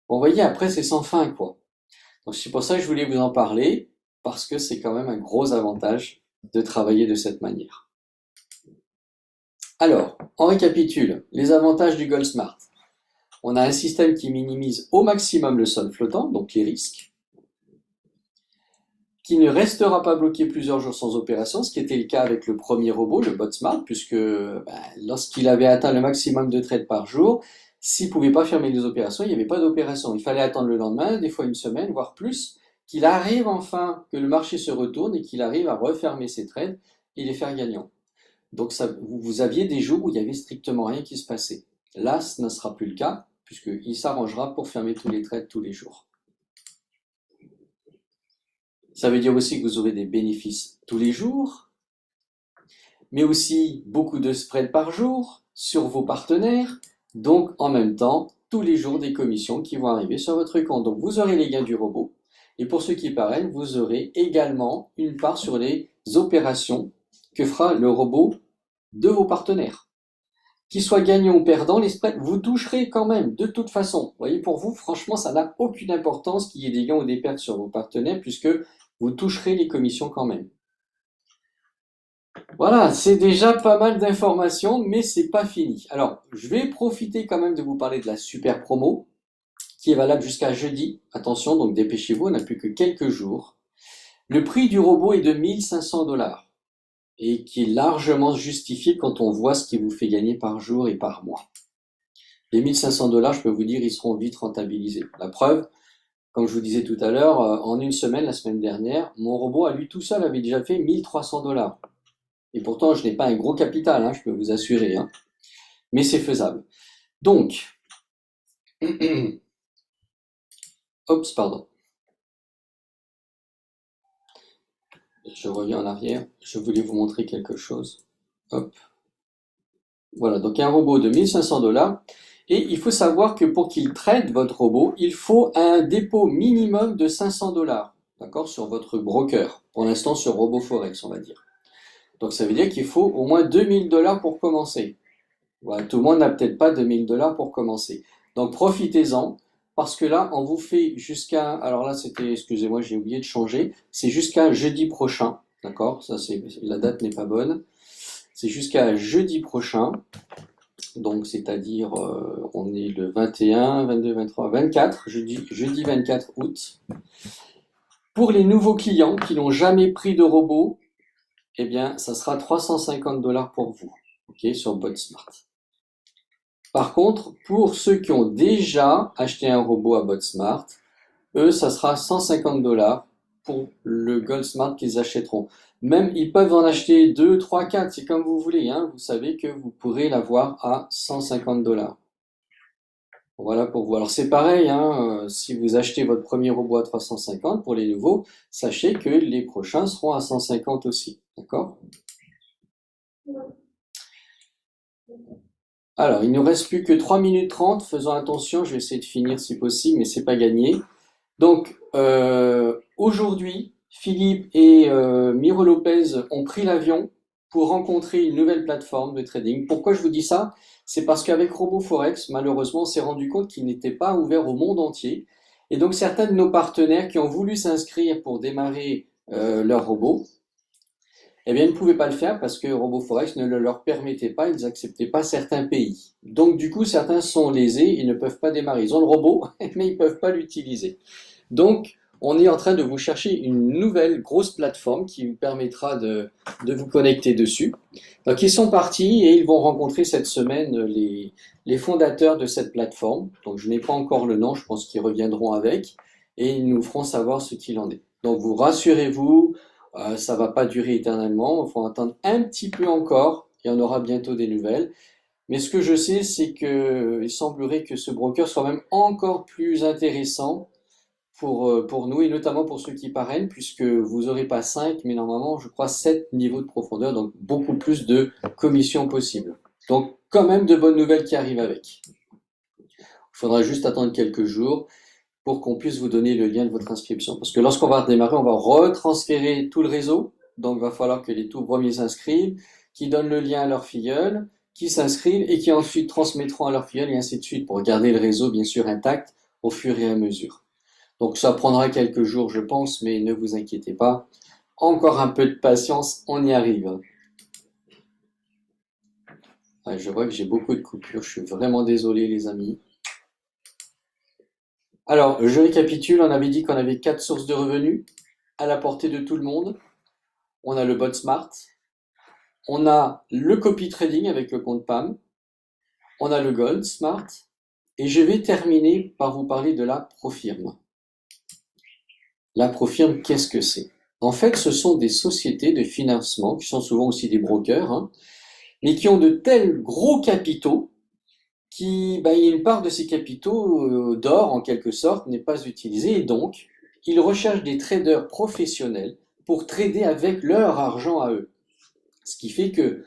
Bon, vous voyez, après, c'est sans fin, quoi. Donc, c'est pour ça que je voulais vous en parler, parce que c'est quand même un gros avantage de travailler de cette manière. Alors, on récapitule les avantages du GoldSmart. On a un système qui minimise au maximum le solde flottant, donc les risques, qui ne restera pas bloqué plusieurs jours sans opération, ce qui était le cas avec le premier robot, le BotSmart, puisque lorsqu'il avait atteint le maximum de trades par jour, s'il ne pouvait pas fermer les opérations, il n'y avait pas d'opération. Il fallait attendre le lendemain, des fois une semaine, voire plus, qu'il arrive enfin, que le marché se retourne et qu'il arrive à refermer ses trades et les faire gagnants. Donc ça, vous aviez des jours où il n'y avait strictement rien qui se passait. Là, ce ne sera plus le cas, puisqu'il s'arrangera pour fermer tous les trades tous les jours. Ça veut dire aussi que vous aurez des bénéfices tous les jours, mais aussi beaucoup de spread par jour sur vos partenaires, donc en même temps, tous les jours des commissions qui vont arriver sur votre compte. Donc vous aurez les gains du robot, et pour ceux qui parrainent, vous aurez également une part sur les opérations que fera le robot de vos partenaires. Qu'ils soient gagnants ou perdants, les spreads, vous toucherez quand même, de toute façon. Vous voyez, pour vous, franchement, ça n'a aucune importance qu'il y ait des gains ou des pertes sur vos partenaires, puisque vous toucherez les commissions quand même. Voilà, c'est déjà pas mal d'informations, mais c'est pas fini. Alors, je vais profiter quand même de vous parler de la super promo, qui est valable jusqu'à jeudi. Attention, donc dépêchez-vous, on n'a plus que quelques jours. Le prix du robot est de 1500 dollars et qui est largement justifié quand on voit ce qu'il vous fait gagner par jour et par mois. Les 1500 dollars, je peux vous dire, ils seront vite rentabilisés. La preuve, comme je vous disais tout à l'heure, en une semaine, la semaine dernière, mon robot à lui tout seul avait déjà fait 1300 dollars. Et pourtant, je n'ai pas un gros capital, hein, je peux vous assurer. Hein. Mais c'est faisable. Donc, oups, pardon. Je reviens en arrière. Je voulais vous montrer quelque chose. Hop. Voilà, donc un robot de 1500 dollars. Et il faut savoir que pour qu'il trade votre robot, il faut un dépôt minimum de 500 dollars. D'accord, sur votre broker. Pour l'instant, sur RoboForex, on va dire. Donc ça veut dire qu'il faut au moins 2000 dollars pour commencer. Voilà, tout le monde n'a peut-être pas 2000 dollars pour commencer. Donc profitez-en, parce que là, on vous fait jusqu'à... Alors là, c'était, excusez-moi, j'ai oublié de changer. C'est jusqu'à jeudi prochain. D'accord? Ça, c'est, la date n'est pas bonne. C'est jusqu'à jeudi prochain. Donc, c'est-à-dire, on est le 21, 22, 23, 24, jeudi 24 août. Pour les nouveaux clients qui n'ont jamais pris de robot, eh bien, ça sera 350 dollars pour vous, ok, sur BotSmart. Par contre, pour ceux qui ont déjà acheté un robot à BotSmart, eux, ça sera 150 dollars pour le GoldSmart qu'ils achèteront. Même, ils peuvent en acheter 2, 3, 4, c'est comme vous voulez, hein. Vous savez que vous pourrez l'avoir à 150 dollars. Voilà pour vous. Alors c'est pareil, hein, si vous achetez votre premier robot à 350 pour les nouveaux, sachez que les prochains seront à 150 aussi. D'accord? Alors, il ne nous reste plus que 3 minutes 30. Faisons attention, je vais essayer de finir si possible, mais c'est pas gagné. Donc, aujourd'hui, Philippe et Miro Lopez ont pris l'avion pour rencontrer une nouvelle plateforme de trading. Pourquoi je vous dis ça? C'est parce qu'avec RoboForex, malheureusement, on s'est rendu compte qu'il n'était pas ouvert au monde entier. Et donc, certains de nos partenaires qui ont voulu s'inscrire pour démarrer leur robot, eh bien, ils ne pouvaient pas le faire parce que RoboForex ne le leur permettait pas, ils n'acceptaient pas certains pays. Donc, du coup, certains sont lésés et ne peuvent pas démarrer. Ils ont le robot, mais ils ne peuvent pas l'utiliser. Donc, on est en train de vous chercher une nouvelle grosse plateforme qui vous permettra de vous connecter dessus. Donc ils sont partis et ils vont rencontrer cette semaine les fondateurs de cette plateforme. Donc je n'ai pas encore le nom, je pense qu'ils reviendront avec et ils nous feront savoir ce qu'il en est. Donc vous rassurez-vous, ça va pas durer éternellement, il faut attendre un petit peu encore et on aura bientôt des nouvelles. Mais ce que je sais, c'est que il semblerait que ce broker soit même encore plus intéressant pour nous et notamment pour ceux qui parrainent, puisque vous n'aurez pas 5, mais normalement, je crois, 7 niveaux de profondeur, donc beaucoup plus de commissions possibles. Donc, quand même de bonnes nouvelles qui arrivent avec. Il faudra juste attendre quelques jours pour qu'on puisse vous donner le lien de votre inscription. Parce que lorsqu'on va redémarrer, on va retransférer tout le réseau. Donc, il va falloir que les tout premiers s'inscrivent, qui donnent le lien à leur filleule, qui s'inscrivent et qui ensuite transmettront à leur filleule et ainsi de suite pour garder le réseau, bien sûr, intact au fur et à mesure. Donc ça prendra quelques jours, je pense, mais ne vous inquiétez pas. Encore un peu de patience, on y arrive. Ah, je vois que j'ai beaucoup de coupures, je suis vraiment désolé les amis. Alors, je récapitule, on avait dit qu'on avait 4 sources de revenus à la portée de tout le monde. On a le bot smart, on a le copy trading avec le compte PAM, on a le gold smart, et je vais terminer par vous parler de la Profirme. La Profirme, qu'est-ce que c'est? En fait, ce sont des sociétés de financement, qui sont souvent aussi des brokers, hein, mais qui ont de tels gros capitaux il y a une part de ces capitaux d'or, en quelque sorte, n'est pas utilisée, et donc, ils recherchent des traders professionnels pour trader avec leur argent à eux. Ce qui fait que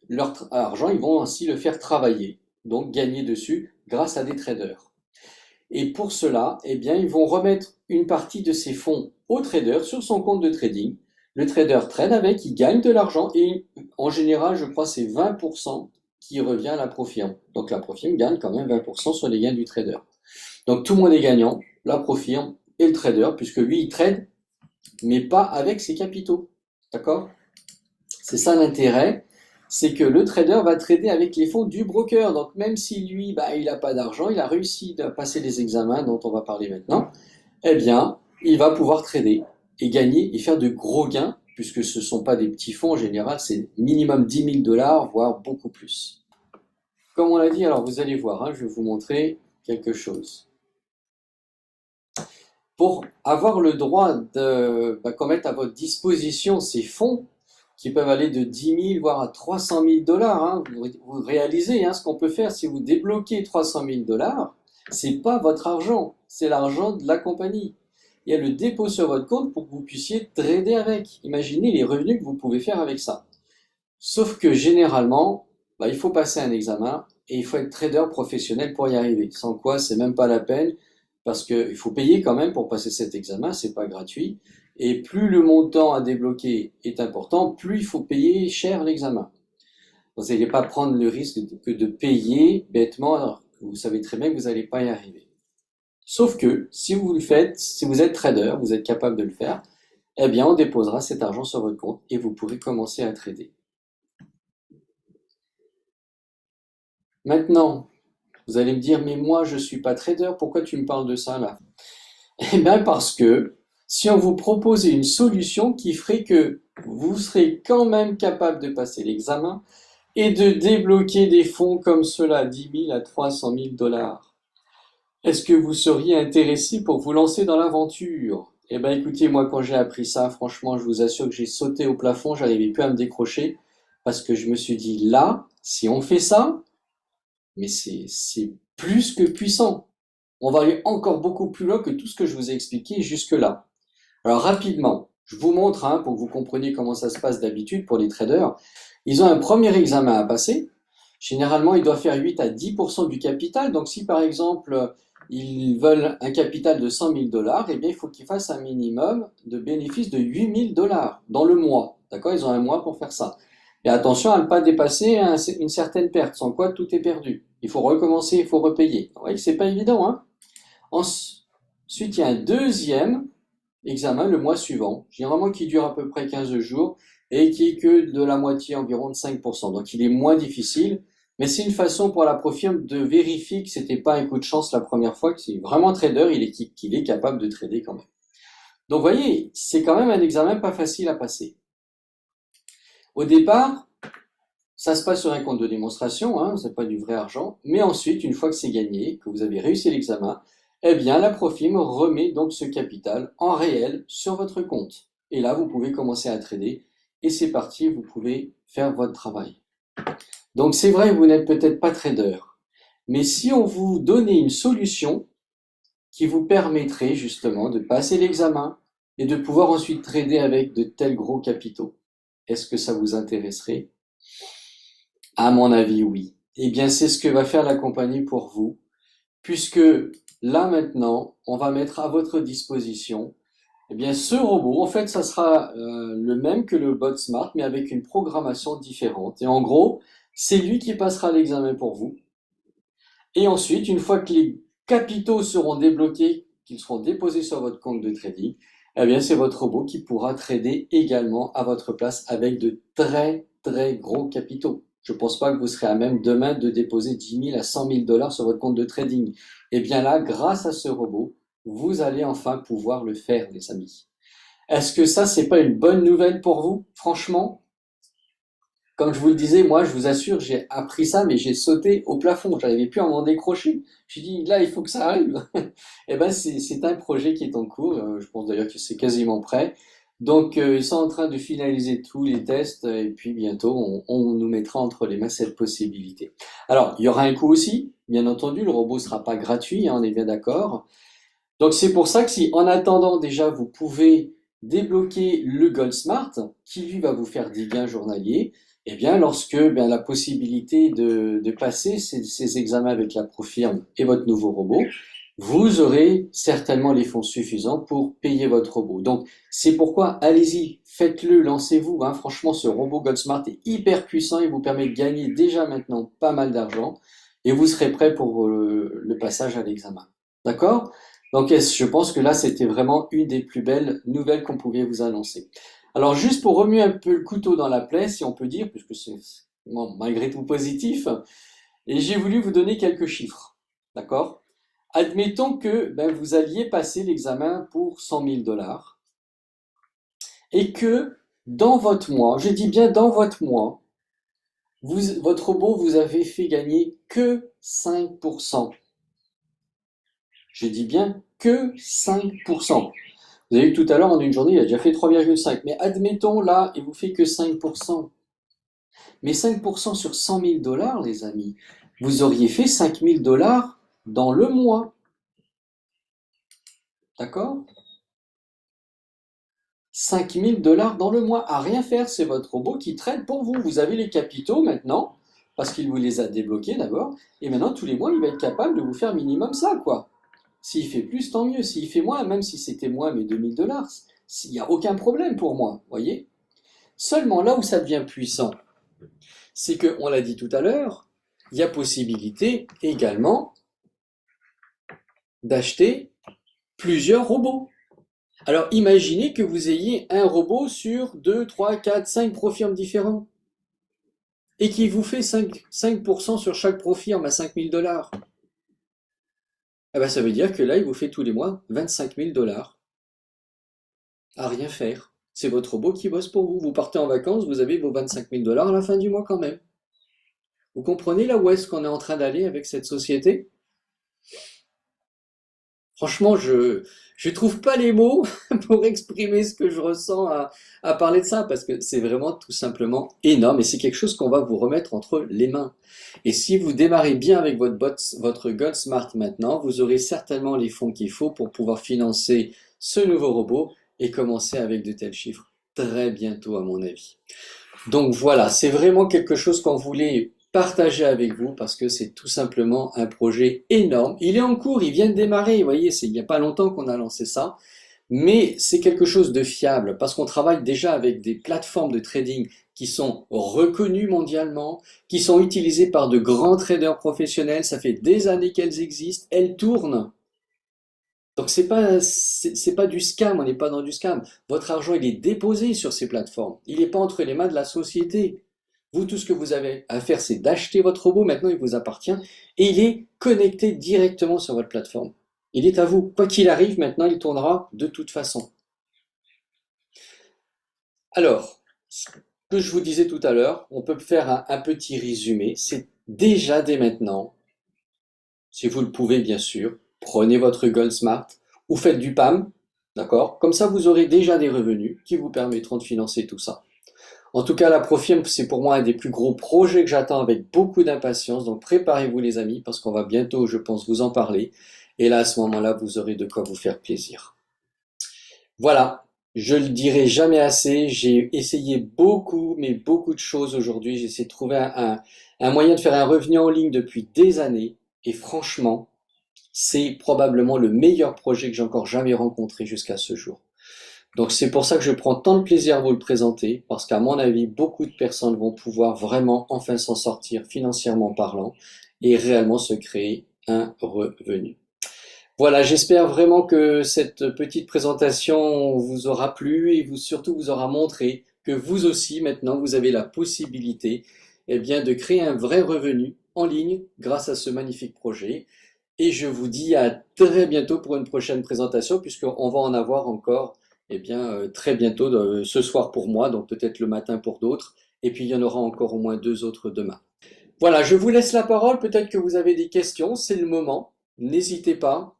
leur argent, ils vont ainsi le faire travailler, donc gagner dessus grâce à des traders. Et pour cela, eh bien, ils vont remettre une partie de ces fonds au trader sur son compte de trading. Le trader trade avec, il gagne de l'argent et en général, je crois, c'est 20% qui revient à la Profirme. Donc la Profirme gagne quand même 20% sur les gains du trader. Donc tout le monde est gagnant, la Profirme et le trader, puisque lui, il trade, mais pas avec ses capitaux. D'accord? C'est ça l'intérêt, c'est que le trader va trader avec les fonds du broker. Donc même si lui, il n'a pas d'argent, il a réussi à passer les examens dont on va parler maintenant, eh bien, il va pouvoir trader et gagner et faire de gros gains, puisque ce ne sont pas des petits fonds en général, c'est minimum 10 000 $, voire beaucoup plus. Comme on l'a dit, alors vous allez voir, hein, je vais vous montrer quelque chose. Pour avoir le droit qu'on mette à votre disposition ces fonds, qui peuvent aller de 10 000 voire à 300 000 $. Hein. Vous réalisez ce qu'on peut faire si vous débloquez 300 000 $, c'est pas votre argent, c'est l'argent de la compagnie. Il y a le dépôt sur votre compte pour que vous puissiez trader avec. Imaginez les revenus que vous pouvez faire avec ça. Sauf que généralement, il faut passer un examen et il faut être trader professionnel pour y arriver. Sans quoi, c'est même pas la peine parce qu'il faut payer quand même pour passer cet examen, c'est pas gratuit. Et plus le montant à débloquer est important, plus il faut payer cher l'examen. Vous n'allez pas prendre le risque que de payer bêtement alors que vous savez très bien que vous n'allez pas y arriver. Sauf que, si vous le faites, si vous êtes trader, vous êtes capable de le faire, eh bien, on déposera cet argent sur votre compte et vous pourrez commencer à trader. Maintenant, vous allez me dire, mais moi, je suis pas trader, pourquoi tu me parles de ça là? Eh bien, parce que si on vous proposait une solution qui ferait que vous serez quand même capable de passer l'examen et de débloquer des fonds comme cela, 10 000 à 300 000 $, est-ce que vous seriez intéressé pour vous lancer dans l'aventure? Eh bien, écoutez, moi, quand j'ai appris ça, franchement, je vous assure que j'ai sauté au plafond, j'arrivais plus à me décrocher parce que je me suis dit, là, si on fait ça, mais c'est plus que puissant. On va aller encore beaucoup plus loin que tout ce que je vous ai expliqué jusque-là. Alors rapidement, je vous montre pour que vous compreniez comment ça se passe d'habitude pour les traders. Ils ont un premier examen à passer. Généralement, ils doivent faire 8 à 10% du capital. Donc si par exemple, ils veulent un capital de 100 000 $, eh bien, il faut qu'ils fassent un minimum de bénéfices de 8 000 $ dans le mois. D'accord? Ils ont un mois pour faire ça. Et attention à ne pas dépasser une certaine perte, sans quoi tout est perdu. Il faut recommencer, il faut repayer. Vous voyez que c'est pas évident, hein? Ensuite, il y a un deuxième examen le mois suivant, généralement qui dure à peu près 15 jours et qui est que de la moitié, environ de 5%. Donc il est moins difficile, mais c'est une façon pour la Profirme de vérifier que c'était pas un coup de chance la première fois, que c'est vraiment trader, qu'il est capable de trader quand même. Donc, vous voyez, c'est quand même un examen pas facile à passer. Au départ, ça se passe sur un compte de démonstration, hein, c'est pas du vrai argent. Mais ensuite, une fois que c'est gagné, que vous avez réussi l'examen, eh bien, la Profim remet donc ce capital en réel sur votre compte. Et là, vous pouvez commencer à trader. Et c'est parti, vous pouvez faire votre travail. Donc, c'est vrai, vous n'êtes peut-être pas trader. Mais si on vous donnait une solution qui vous permettrait justement de passer l'examen et de pouvoir ensuite trader avec de tels gros capitaux, est-ce que ça vous intéresserait? À mon avis, oui. Eh bien, c'est ce que va faire la compagnie pour vous, puisque là maintenant, on va mettre à votre disposition, eh bien, ce robot. En fait, ça sera le même que le bot Smart, mais avec une programmation différente. Et en gros, c'est lui qui passera l'examen pour vous. Et ensuite, une fois que les capitaux seront débloqués, qu'ils seront déposés sur votre compte de trading, eh bien, c'est votre robot qui pourra trader également à votre place avec de très, très gros capitaux. Je ne pense pas que vous serez à même demain de déposer 10 000 à 100 000 dollars sur votre compte de trading. Eh bien là, grâce à ce robot, vous allez enfin pouvoir le faire, les amis. Est-ce que ça, c'est pas une bonne nouvelle pour vous, franchement? Comme je vous le disais, moi, je vous assure, j'ai appris ça, mais j'ai sauté au plafond. J'arrivais plus à m'en décrocher. J'ai dit, là, il faut que ça arrive. Eh ben, c'est un projet qui est en cours. Je pense d'ailleurs que c'est quasiment prêt. Donc, ils sont en train de finaliser tous les tests et puis bientôt, on nous mettra entre les mains cette possibilité. Alors, il y aura un coût aussi, bien entendu. Le robot sera pas gratuit, hein, on est bien d'accord. Donc, c'est pour ça que si, en attendant, déjà, vous pouvez débloquer le Gold Smart, qui lui va vous faire 10 gains journaliers, eh bien, lorsque la possibilité de passer ces examens avec la Profirme et votre nouveau robot, vous aurez certainement les fonds suffisants pour payer votre robot. Donc, c'est pourquoi, allez-y, faites-le, lancez-vous. Hein. Franchement, ce robot GoldSmart est hyper puissant. Il vous permet de gagner déjà maintenant pas mal d'argent et vous serez prêt pour le passage à l'examen. D'accord? Donc, je pense que là, c'était vraiment une des plus belles nouvelles qu'on pouvait vous annoncer. Alors, juste pour remuer un peu le couteau dans la plaie, si on peut dire, puisque c'est bon, malgré tout positif, et j'ai voulu vous donner quelques chiffres. D'accord? Admettons que vous alliez passer l'examen pour 100 000 dollars et que dans votre mois, je dis bien dans votre mois, votre robot vous avait fait gagner que 5%. Je dis bien que 5%. Vous avez vu tout à l'heure, en une journée, il a déjà fait 3,5. Mais admettons, là, il vous fait que 5%. Mais 5% sur 100 000 dollars, les amis, vous auriez fait 5 000 dollars dans le mois. D'accord? 5 000 dollars dans le mois à rien faire, c'est votre robot qui traite pour vous. Vous avez les capitaux maintenant, parce qu'il vous les a débloqués d'abord, et maintenant tous les mois il va être capable de vous faire minimum ça, quoi. S'il fait plus, tant mieux. S'il fait moins, même si c'était moins, mais 2 000 dollars, il n'y a aucun problème pour moi, voyez. Seulement là où ça devient puissant, c'est que, on l'a dit tout à l'heure, il y a possibilité également d'acheter plusieurs robots. Alors imaginez que vous ayez un robot sur 2, 3, 4, 5 profirmes différents et qui vous fait 5% sur chaque profirme à 5 000 dollars. Eh ben, ça veut dire que là, il vous fait tous les mois 25 000 dollars à rien faire. C'est votre robot qui bosse pour vous. Vous partez en vacances, vous avez vos 25 000 dollars à la fin du mois quand même. Vous comprenez là où est-ce qu'on est en train d'aller avec cette société? Franchement, je trouve pas les mots pour exprimer ce que je ressens à parler de ça, parce que c'est vraiment tout simplement énorme et c'est quelque chose qu'on va vous remettre entre les mains. Et si vous démarrez bien avec votre Gold Smart maintenant, vous aurez certainement les fonds qu'il faut pour pouvoir financer ce nouveau robot et commencer avec de tels chiffres très bientôt, à mon avis. Donc voilà, c'est vraiment quelque chose qu'on voulait partager avec vous parce que c'est tout simplement un projet énorme. Il est en cours, il vient de démarrer, vous voyez, il n'y a pas longtemps qu'on a lancé ça, mais c'est quelque chose de fiable parce qu'on travaille déjà avec des plateformes de trading qui sont reconnues mondialement, qui sont utilisées par de grands traders professionnels, ça fait des années qu'elles existent, elles tournent. Donc c'est pas du scam, on n'est pas dans du scam. Votre argent, il est déposé sur ces plateformes. Il n'est pas entre les mains de la société. Vous, tout ce que vous avez à faire, c'est d'acheter votre robot. Maintenant, il vous appartient et il est connecté directement sur votre plateforme. Il est à vous. Quoi qu'il arrive, maintenant, il tournera de toute façon. Alors, ce que je vous disais tout à l'heure, on peut faire un petit résumé. C'est déjà dès maintenant, si vous le pouvez bien sûr, prenez votre Gold Smart ou faites du PAM, d'accord? Comme ça, vous aurez déjà des revenus qui vous permettront de financer tout ça. En tout cas, la Profirme, c'est pour moi un des plus gros projets que j'attends avec beaucoup d'impatience. Donc préparez-vous les amis, parce qu'on va bientôt, je pense, vous en parler. Et là, à ce moment-là, vous aurez de quoi vous faire plaisir. Voilà, je le dirai jamais assez. J'ai essayé beaucoup, mais beaucoup de choses aujourd'hui. J'ai essayé de trouver un moyen de faire un revenu en ligne depuis des années. Et franchement, c'est probablement le meilleur projet que j'ai encore jamais rencontré jusqu'à ce jour. Donc c'est pour ça que je prends tant de plaisir à vous le présenter, parce qu'à mon avis, beaucoup de personnes vont pouvoir vraiment enfin s'en sortir financièrement parlant et réellement se créer un revenu. Voilà, j'espère vraiment que cette petite présentation vous aura plu et surtout vous aura montré que vous aussi maintenant vous avez la possibilité bien, de créer un vrai revenu en ligne grâce à ce magnifique projet. Et je vous dis à très bientôt pour une prochaine présentation, puisqu'on va en avoir encore très bientôt, ce soir pour moi, donc peut-être le matin pour d'autres, et puis il y en aura encore au moins deux autres demain. Voilà, je vous laisse la parole, peut-être que vous avez des questions, c'est le moment, n'hésitez pas.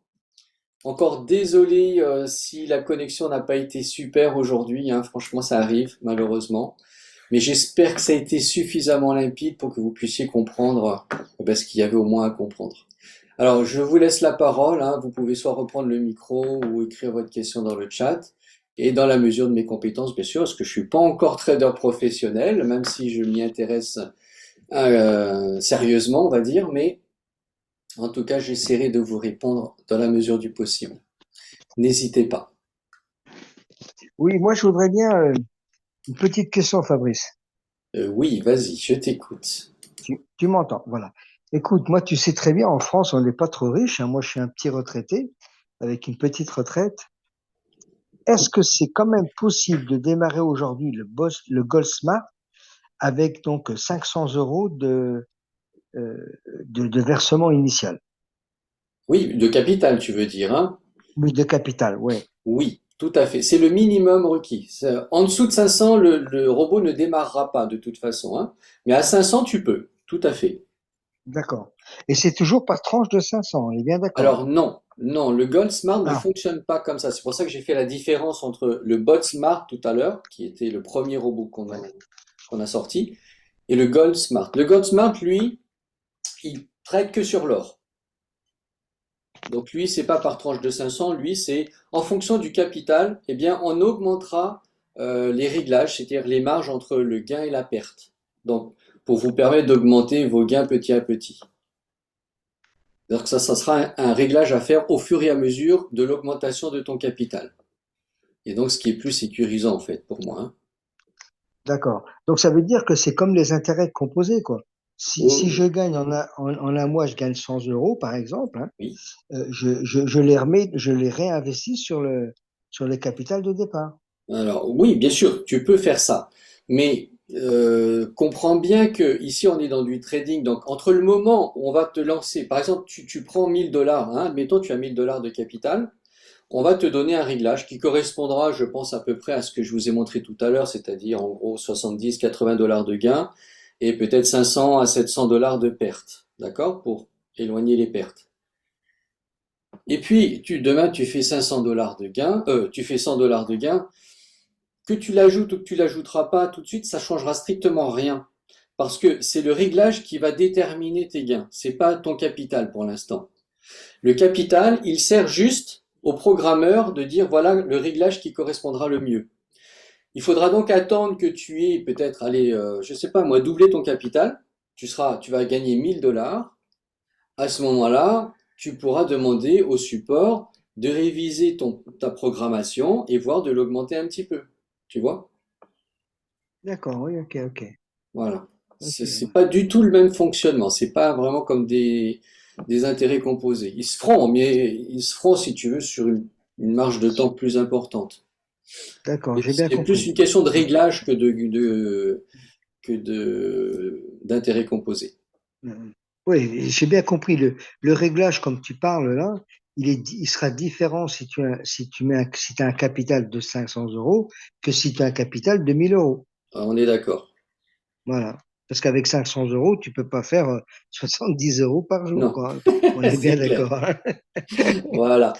Encore désolé si la connexion n'a pas été super aujourd'hui, hein, franchement ça arrive malheureusement, mais j'espère que ça a été suffisamment limpide pour que vous puissiez comprendre ce qu'il y avait au moins à comprendre. Alors, je vous laisse la parole, hein. Vous pouvez soit reprendre le micro ou écrire votre question dans le chat. Et dans la mesure de mes compétences, bien sûr, parce que je suis pas encore trader professionnel, même si je m'y intéresse sérieusement, on va dire, mais en tout cas, j'essaierai de vous répondre dans la mesure du possible. N'hésitez pas. Oui, moi, je voudrais bien une petite question, Fabrice. Oui, vas-y, je t'écoute. Tu m'entends, voilà. Écoute, moi, tu sais très bien, en France, on n'est pas trop riche, hein. Moi, je suis un petit retraité avec une petite retraite. Est-ce que c'est quand même possible de démarrer aujourd'hui le Gold Smart avec donc 500 euros de versement initial? Oui, de capital, tu veux dire, hein? Oui, de capital, ouais. Oui, tout à fait. C'est le minimum requis. En dessous de 500, le robot ne démarrera pas de toute façon, hein. Mais à 500, tu peux, tout à fait. D'accord. Et c'est toujours par tranche de 500, on est bien d'accord. Alors non, non, le Gold Smart ne Ah, fonctionne pas comme ça. C'est pour ça que j'ai fait la différence entre le Bot Smart tout à l'heure, qui était le premier robot qu'on a sorti, et le Gold Smart. Le Gold Smart, lui, il traite que sur l'or. Donc lui, c'est pas par tranche de 500, lui, c'est en fonction du capital, eh bien, on augmentera les réglages, c'est-à-dire les marges entre le gain et la perte. Donc, pour vous permettre d'augmenter vos gains petit à petit. Donc ça sera un réglage à faire au fur et à mesure de l'augmentation de ton capital. Et donc, ce qui est plus sécurisant, en fait, pour moi, hein. d'accord. Donc ça veut dire que c'est comme les intérêts composés, quoi. Si Oh, je gagne en un mois, je gagne 100 euros, par exemple, hein, oui. je les remets, je les réinvestis sur le capital de départ. Alors, oui, bien sûr, tu peux faire ça. Mais comprends bien que ici, on est dans du trading. Donc, entre le moment où on va te lancer, par exemple, tu prends 1000 $, hein, admettons, tu as 1000 $ de capital, on va te donner un réglage qui correspondra, je pense, à peu près à ce que je vous ai montré tout à l'heure, c'est-à-dire en gros 70-80 $ de gain et peut-être 500 à 700 $ de perte. D'accord? Pour éloigner les pertes. Et puis, demain, tu fais 500 $ de gain, tu fais 100 $ de gain. Que tu l'ajoutes ou que tu l'ajouteras pas tout de suite, ça changera strictement rien. Parce que c'est le réglage qui va déterminer tes gains. C'est pas ton capital pour l'instant. Le capital, il sert juste au programmeur de dire voilà le réglage qui correspondra le mieux. Il faudra donc attendre que tu aies peut-être, allez, je sais pas moi, doubler ton capital. Tu vas gagner 1000 $. À ce moment-là, tu pourras demander au support de réviser ta programmation et voir de l'augmenter un petit peu. Tu vois? D'accord, oui, ok, ok. Voilà. Ok, C'est ouais. pas du tout le même fonctionnement. C'est pas vraiment comme des intérêts composés. Ils se feront, mais ils se feront, si tu veux, sur une marge de temps plus importante. D'accord, Et j'ai bien c'est plus compris. une question de Ouais. réglage d'intérêts composés. Oui, j'ai bien compris le réglage comme tu parles là. il sera différent si tu as un capital de 500 euros que si tu as un capital de 1000 euros. Ah, on est d'accord. Voilà. Parce qu'avec 500 euros, tu peux pas faire 70 euros par jour, Non, quoi. On est bien c'est clair. d'accord, hein. Voilà.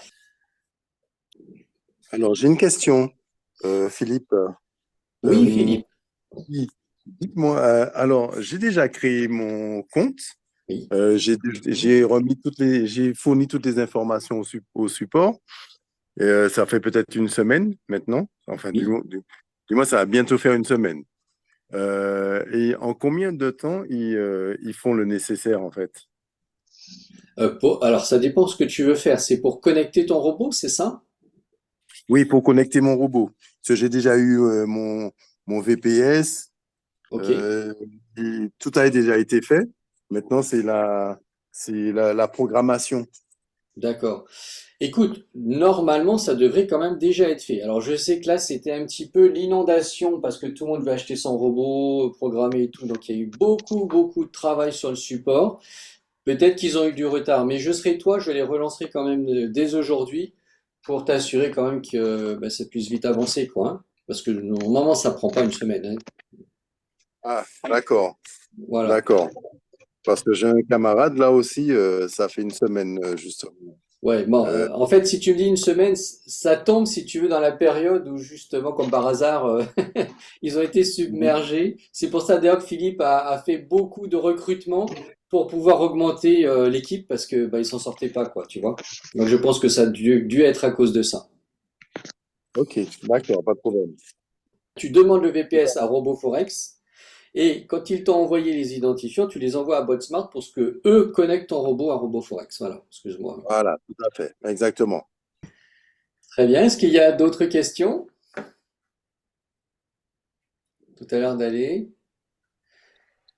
Alors, j'ai une question, Philippe. Oui, Euh, Philippe. oui, dites-moi, alors, j'ai déjà créé mon compte. Oui. J'ai fourni toutes les informations au support. Ça fait peut-être une semaine maintenant. Enfin, Oui. du moins, ça va bientôt faire une semaine. Et en combien de temps ils font le nécessaire, en fait? Alors, ça dépend ce que tu veux faire. C'est pour connecter ton robot, c'est ça? Oui, pour connecter mon robot. Parce que j'ai déjà eu mon VPS. Ok. Euh, et tout a déjà été fait. Maintenant, la programmation. D'accord. Écoute, normalement, ça devrait quand même déjà être fait. Alors, je sais que là, c'était un petit peu l'inondation parce que tout le monde veut acheter son robot, programmer et tout. Donc, il y a eu beaucoup, beaucoup de travail sur le support. Peut-être qu'ils ont eu du retard, mais je serai toi, je les relancerai quand même dès aujourd'hui pour t'assurer quand même que bah, ça puisse vite avancer, quoi, hein. Parce que normalement, ça prend pas une semaine, hein. Ah, d'accord, Voilà. d'accord. Parce que j'ai un camarade là aussi, ça fait une semaine justement. Ouais, bon, Euh, en fait, si tu me dis une semaine, ça tombe, si tu veux, dans la période où justement, comme par hasard, ils ont été mhm. submergés. C'est pour ça d'ailleurs que Philippe a fait beaucoup de recrutements pour pouvoir augmenter l'équipe parce que bah, ils s'en sortaient pas, quoi, tu vois. Donc je pense que ça a dû être à cause de ça. Ok, d'accord, pas de problème. Tu demandes le VPS à RoboForex et quand ils t'ont envoyé les identifiants, tu les envoies à Botsmart pour ce que eux connectent ton robot à RoboForex. Voilà, excuse-moi. Voilà, tout à fait, exactement. Très bien. Est-ce qu'il y a d'autres questions? Tout à l'heure d'aller.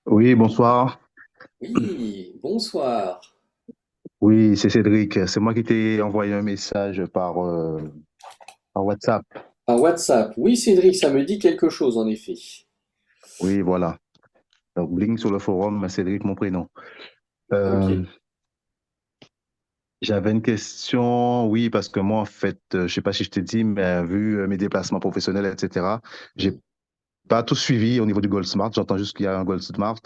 Oui, bonsoir. Oui, bonsoir. Oui, c'est Cédric. C'est moi qui t'ai envoyé un message par WhatsApp. Par WhatsApp. Oui, Cédric, ça me dit quelque chose en effet. Oui, voilà. Donc, Bling sur le forum, Cédric, mon prénom. Ok. Euh, J'avais une question, oui, parce que moi, en fait, je sais pas si je t'ai dit, mais vu mes déplacements professionnels, etc., j'ai Hmm. pas tout suivi au niveau du Gold Smart. J'entends juste qu'il y a un Gold Smart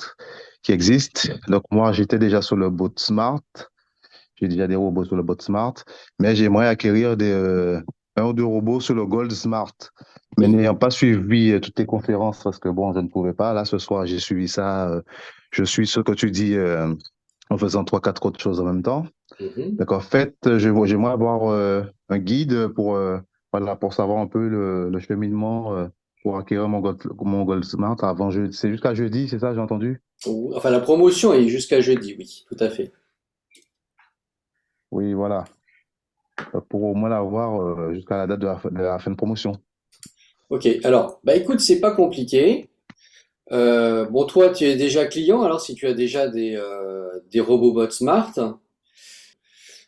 qui existe. Donc, moi, j'étais déjà sur le Bot Smart. J'ai déjà des robots sur le Bot Smart, mais j'aimerais acquérir un ou deux robots sur le Gold Smart. Mais Oui. n'ayant pas suivi toutes les conférences, parce que bon, je ne pouvais pas. Là, ce soir, j'ai suivi ça. Je suis ce que tu dis en faisant trois, quatre autres choses en même temps. Mhm. Donc, en fait, j'aimerais avoir un guide voilà, pour savoir un peu le cheminement pour acquérir mon Gold Smart avant jeudi. C'est jusqu'à jeudi, c'est ça, j'ai entendu? Enfin, la promotion est jusqu'à jeudi, oui, tout à fait. Oui, voilà. Pour au moins l'avoir jusqu'à la date de la fin de promotion. Ok, alors, bah écoute, c'est pas compliqué. Bon, toi, tu es déjà client, alors si tu as déjà des robots Smart,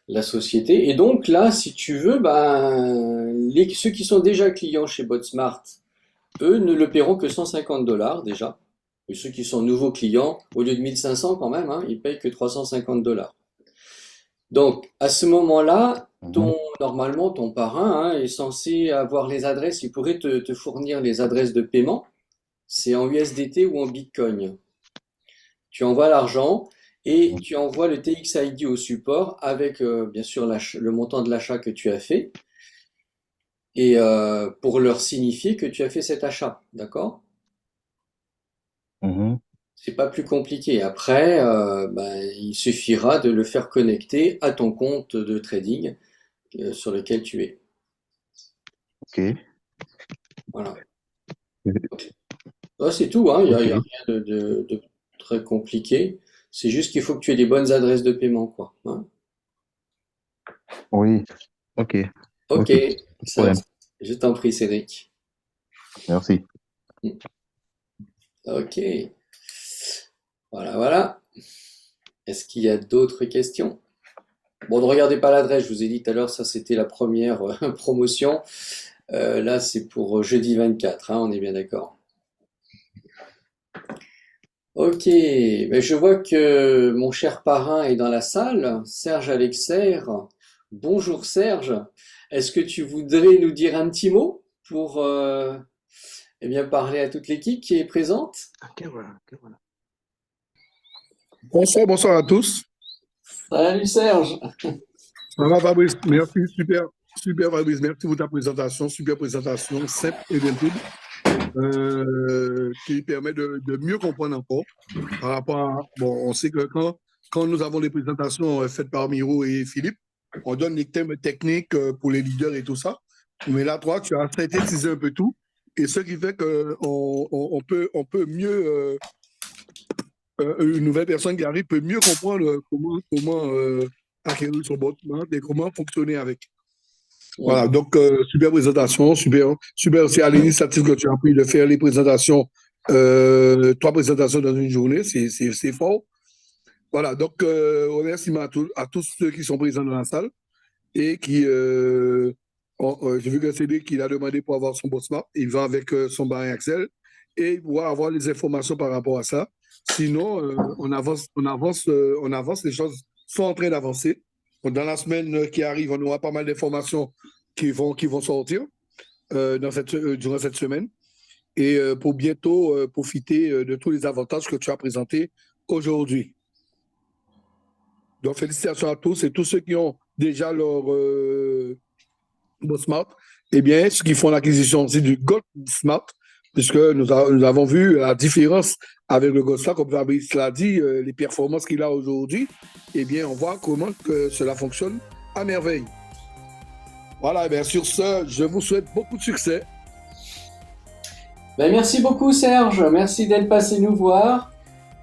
la société. Et donc là, si tu veux, ben, ceux qui sont déjà clients chez Botsmart, eux ne le paieront que 150 dollars déjà. Et ceux qui sont nouveaux clients, au lieu de 1500 quand même, hein, ils payent que 350 dollars. Donc, à ce moment-là, Mhm. normalement, ton parrain, hein, est censé avoir les adresses, il pourrait te fournir les adresses de paiement. C'est en USDT ou en Bitcoin. Tu envoies l'argent et tu envoies le TXID au support avec, bien sûr, le montant de l'achat que tu as fait et pour leur signifier que tu as fait cet achat. D'accord? Mhm. C'est pas plus compliqué. Après, ben, il suffira de le faire connecter à ton compte de trading sur lequel tu es. OK. Voilà. Ouais, c'est tout, hein. Il y a OK. rien de très compliqué. C'est juste qu'il faut que tu aies des bonnes adresses de paiement, quoi, hein. Oui. OK. Ok, OK. Pas de ça, problème. je t'en prie, Cédric. Merci. Ok, voilà, voilà. Est-ce qu'il y a d'autres questions? Bon, ne regardez pas l'adresse, je vous ai dit tout à l'heure, ça c'était la première promotion. Là, c'est pour jeudi 24, hein, on est bien d'accord. Ok, ben, je vois que mon cher parrain est dans la salle, Serge Alexer. Bonjour Serge, est-ce que tu voudrais nous dire un petit mot pour eh bien, parler à toute l'équipe qui est présente? Ok, voilà. Ok, voilà. Bonsoir, bonsoir à tous. Salut Serge. Ça va, Fabrice? Merci, super, super, Fabrice. Merci pour ta présentation, super présentation, simple et limpide, qui permet de mieux comprendre encore par rapport à. Bon, on sait que quand nous avons des présentations faites par Miro et Philippe, on donne les thèmes techniques pour les leaders et tout ça. Mais là, toi, tu as synthétisé un peu tout. Et ce qui fait qu'on peut mieux. Une nouvelle personne qui arrive peut mieux comprendre comment acquérir son bâtiment et comment fonctionner avec. Voilà, donc super présentation, super aussi à l'initiative que tu as pris de faire les présentations, 3 présentations dans une journée, c'est fort. Voilà, donc remerciement à tous ceux qui sont présents dans la salle et qui, j'ai vu que c'est lui qui l'a demandé pour avoir son Botsmart, il va avec son baril Axel et il pourra avoir les informations par rapport à ça. Sinon, on avance, les choses sont en train d'avancer. Dans la semaine qui arrive, on aura pas mal d'informations qui vont sortir durant cette semaine. Et pour bientôt profiter de tous les avantages que tu as présentés aujourd'hui. Donc, félicitations à tous et tous ceux qui ont déjà leur Botsmart. Eh bien, ceux qui font l'acquisition aussi du Gold Smart, puisque nous avons vu la différence avec le Gold Smart, comme Fabrice l'a dit, les performances qu'il a aujourd'hui, eh bien, on voit comment que cela fonctionne à merveille. Voilà, et bien sur ce, je vous souhaite beaucoup de succès. Ben, merci beaucoup Serge, merci d'être passé nous voir.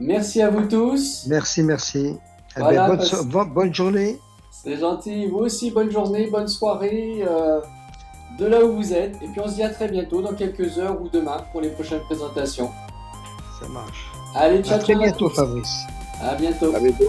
Merci à vous tous. Merci, merci. Eh Voilà, bien, bonne journée. C'est gentil. Vous aussi, bonne journée, bonne soirée de là où vous êtes. Et puis on se dit à très bientôt, dans quelques heures ou demain, pour les prochaines présentations. Ça marche. Allez, ciao, À très ciao. bientôt, Fabrice. À bientôt. À bientôt.